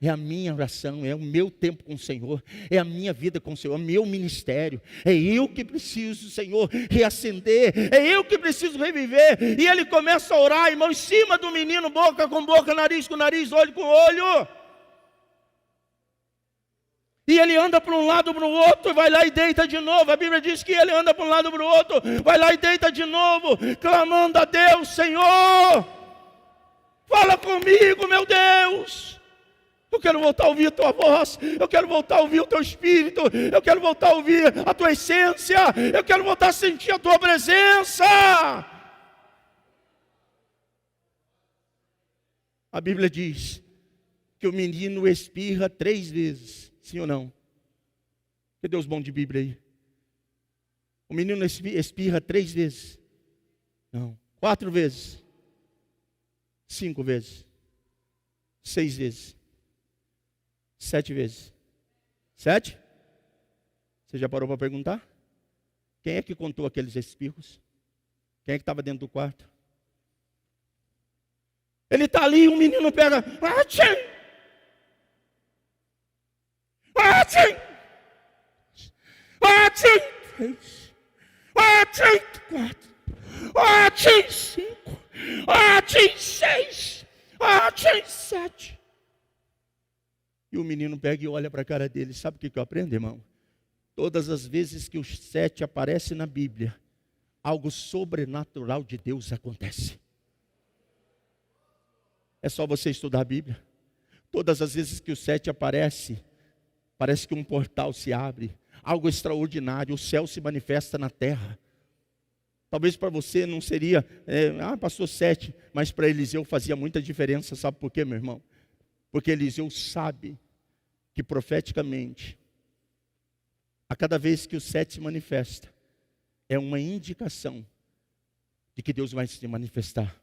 É a minha oração, é o meu tempo com o Senhor, é a minha vida com o Senhor, é o meu ministério. É eu que preciso, Senhor, reacender, é eu que preciso reviver. E ele começa a orar, irmão, em cima do menino, boca com boca, nariz com nariz, olho com olho. E ele anda para um lado para o outro, vai lá e deita de novo. A Bíblia diz que ele anda para um lado para o outro, vai lá e deita de novo, clamando a Deus, Senhor, fala comigo, meu Deus. Eu quero voltar a ouvir a tua voz, eu quero voltar a ouvir o teu espírito, eu quero voltar a ouvir a tua essência, eu quero voltar a sentir a tua presença. A Bíblia diz que o menino espirra 3 vezes. Sim ou não? Que Deus bom de Bíblia aí. O menino espirra 3 vezes. Não. 4 vezes. 5 vezes. 6 vezes. 7 vezes. 7? Você já parou para perguntar? Quem é que contou aqueles espirros? Quem é que estava dentro do quarto? Ele está ali, o menino pega. Achim! Achim! Achim! 3. Achim! 4. Achim! 5. Achim! 6. Achim! 7. E o menino pega e olha para a cara dele. Sabe o que eu aprendo, irmão? Todas as vezes que o 7 aparece na Bíblia, algo sobrenatural de Deus acontece. É só você estudar a Bíblia. Todas as vezes que o 7 aparece, parece que um portal se abre. Algo extraordinário, o céu se manifesta na terra. Talvez para você não seria, pastor 7, mas para Eliseu fazia muita diferença. Sabe por quê, meu irmão? Porque Eliseu sabe que profeticamente, a cada vez que o 7 se manifesta, é uma indicação de que Deus vai se manifestar.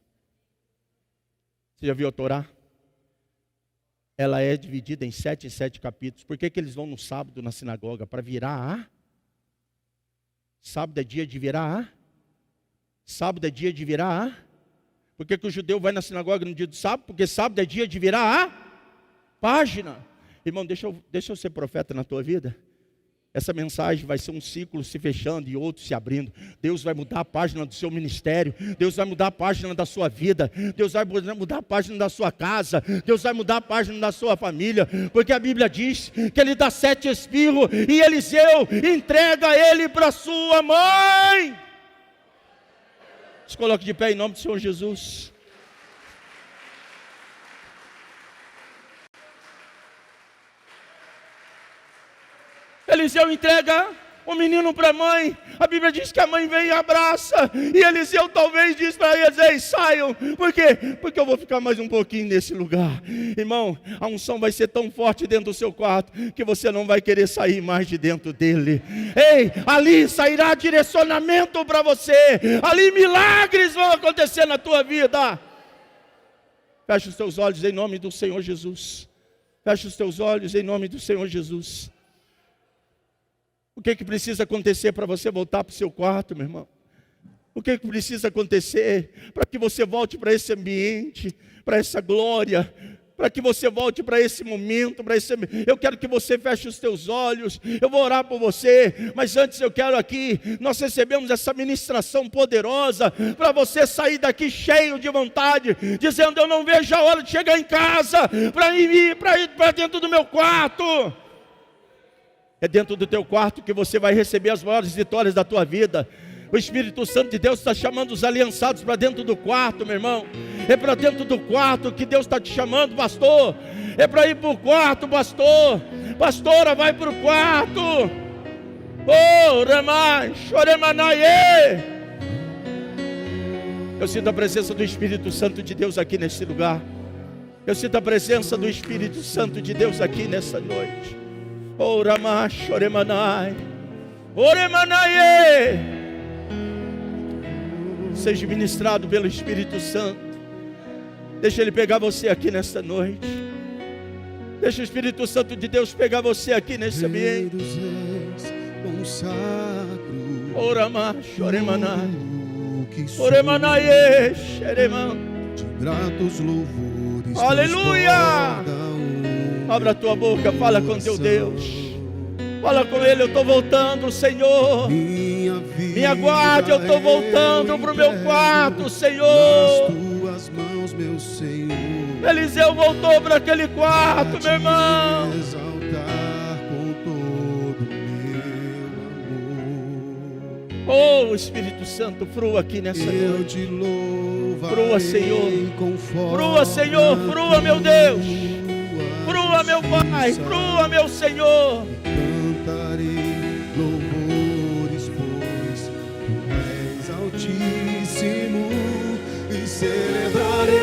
Você já viu a Torá? Ela é dividida em 7 capítulos. Por que eles vão no sábado na sinagoga? Para virar a? Sábado é dia de virar a? Sábado é dia de virar a? Por que o judeu vai na sinagoga no dia do sábado? Porque sábado é dia de virar a página. Irmão, deixa eu ser profeta na tua vida. Essa mensagem vai ser um ciclo se fechando e outro se abrindo. Deus vai mudar a página do seu ministério. Deus vai mudar a página da sua vida. Deus vai mudar a página da sua casa. Deus vai mudar a página da sua família. Porque a Bíblia diz que ele dá 7 espirros e Eliseu entrega ele para sua mãe. Se coloque de pé em nome do Senhor Jesus. Eliseu entrega o menino para a mãe. A Bíblia diz que a mãe vem e abraça. E Eliseu talvez diz para eles: ei, saiam. Por quê? Porque eu vou ficar mais um pouquinho nesse lugar. Irmão, a unção vai ser tão forte dentro do seu quarto que você não vai querer sair mais de dentro dele. Ei, ali sairá direcionamento para você. Ali milagres vão acontecer na tua vida. Feche os teus olhos em nome do Senhor Jesus. Feche os teus olhos em nome do Senhor Jesus. O que precisa acontecer para você voltar para o seu quarto, meu irmão? O que precisa acontecer para que você volte para esse ambiente, para essa glória, para que você volte para esse momento, Eu quero que você feche os teus olhos, eu vou orar por você, mas antes eu quero aqui, nós recebemos essa ministração poderosa, para você sair daqui cheio de vontade, dizendo: eu não vejo a hora de chegar em casa, para ir para dentro do meu quarto. É dentro do teu quarto que você vai receber as maiores vitórias da tua vida. O Espírito Santo de Deus está chamando os aliançados para dentro do quarto, meu irmão. É para dentro do quarto que Deus está te chamando, pastor. É para ir para o quarto, pastor. Pastora, vai para o quarto. Oh, Ramai, Choremanaie. Eu sinto a presença do Espírito Santo de Deus aqui nesse lugar. Eu sinto a presença do Espírito Santo de Deus aqui nessa noite. Orama, choremanai, oremanaie. Seja ministrado pelo Espírito Santo. Deixa Ele pegar você aqui nesta noite. Deixa o Espírito Santo de Deus pegar você aqui nesse ambiente. Orama, choremanai, oremanaie, xereman. De gratos louvores. Aleluia! Abra a tua boca, fala com teu Deus. Fala com Ele: eu estou voltando, Senhor. Minha guarda, eu estou voltando para o meu quarto, Senhor. Nas tuas mãos, meu Senhor. Eliseu voltou para aquele quarto, meu irmão. Exaltar com todo meu amor. Oh, Espírito Santo, frua aqui nessa Eu noite. te louvo. Frua, Senhor. Frua, Senhor. Frua, meu Deus. Frua, meu Pai, frua, meu Senhor. Cantarei louvores, pois Tu és altíssimo, e celebrarei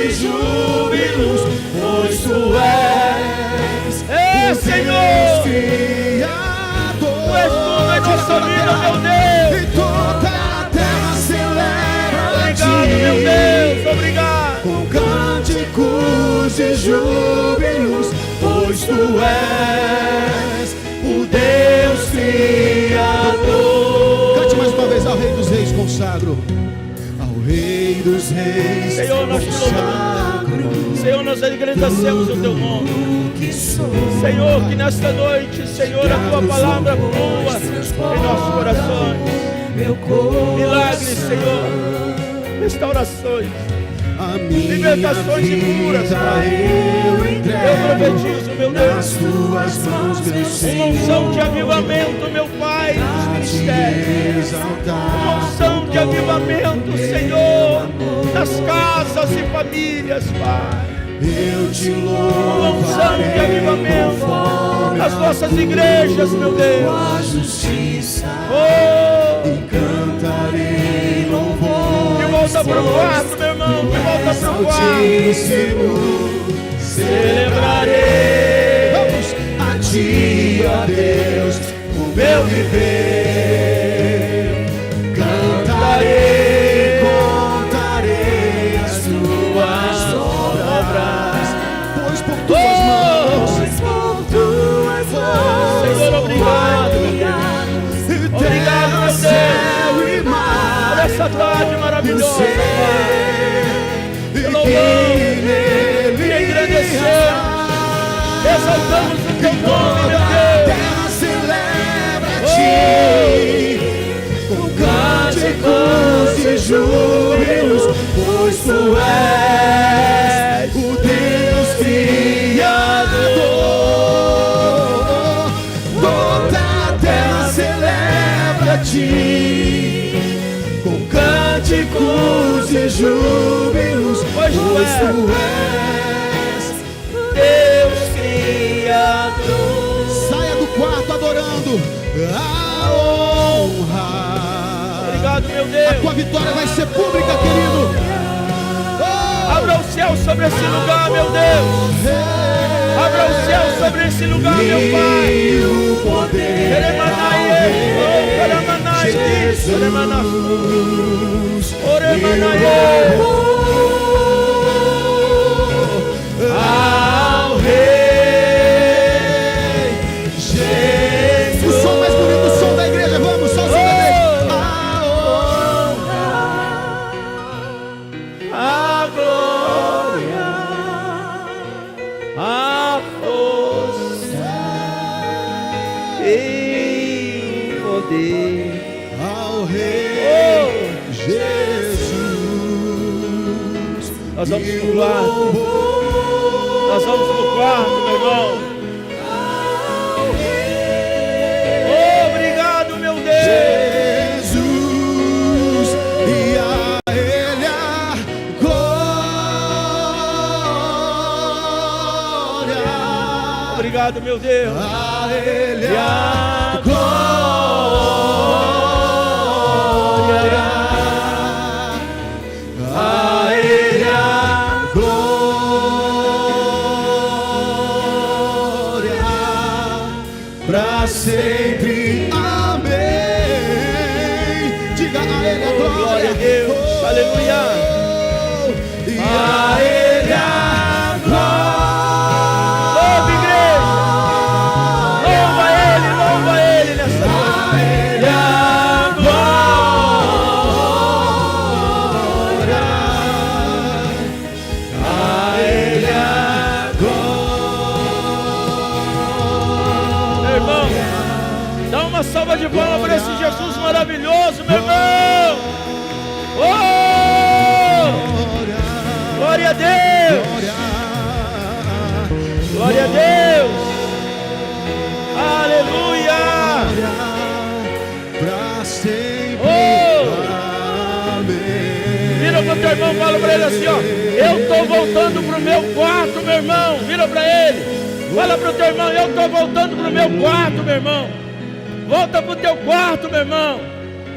e júbilos, pois tu és o Senhor, Criador. Tu és tudo em nossa vida, meu Deus. E toda a terra celebra Obrigado, meu Deus, obrigado. com cânticos e júbilos, pois tu és o Deus Criador. Cante mais uma vez ao Rei dos Reis, consagro. Ao Rei dos Reis, Senhor, nós te louvamos. Senhor, nós agradecemos o teu nome. Senhor, que nesta noite, Senhor, a tua palavra flua em nossos corações. Milagres, Senhor, restaurações, libertações e curas, Pai. Eu profetizo, meu Deus, uma unção de avivamento, meu Pai, nos ministérios. Uma unção de avivamento, Senhor, nas casas e famílias, Pai. Eu te louvo, uma unção de avivamento nas nossas igrejas, meu Deus. Oh, e cantarei louvor. De volta para o quarto, meu irmão, de volta para o quarto. Celebrarei, vamos, a ti, ó Deus, o meu viver. Cantarei, contarei as tuas obras, pois por tuas mãos, Senhor, obrigado, meu Deus. Obrigado, meu Deus, por essa tarde maravilhosa, Pai. Te louvamos, te agradecemos, exaltamos o teu nome, meu Deus. terra celebra-te com cânticos e júbilos, pois tu és o Deus Criador. Toda a terra celebra-te com cânticos e júbilos, Pois tu és Deus Criador. Saia do quarto adorando a honra. Obrigado, meu A Deus. tua vitória vai ser pública, querido. Abra o céu sobre esse lugar, meu Deus. Abra o céu sobre esse lugar, meu Pai. E o poder ao Rei Jesus. O som mais bonito, o som da igreja, vamos, só o som da igreja. A glória, a força e o poder Ao Rei Jesus. Nós vamos pro quarto. Nós vamos pro quarto, meu irmão. Obrigado, meu Deus. Jesus, e a Ele a glória. Obrigado, meu Deus. A Ele a glória. A Ele a glória. Pra sempre, amém. Diga a Ele a glória. Glória a Deus. Aleluia. E a Ele a glória. Louva, igreja. Louva Ele nessa noite. A Ele a glória. A Ele a glória. Meu irmão, dá uma salva de palmas para esse Jesus maravilhoso, meu irmão. Oh! Glória a Deus. Glória a Deus. Aleluia. Pra sempre. Oh! Amém. Vira pro teu irmão, fala para ele assim, ó. Eu tô voltando pro meu quarto, meu irmão. Vira para ele. Fala pro teu irmão, eu tô voltando pro meu quarto, meu irmão. Volta pro teu quarto, meu irmão.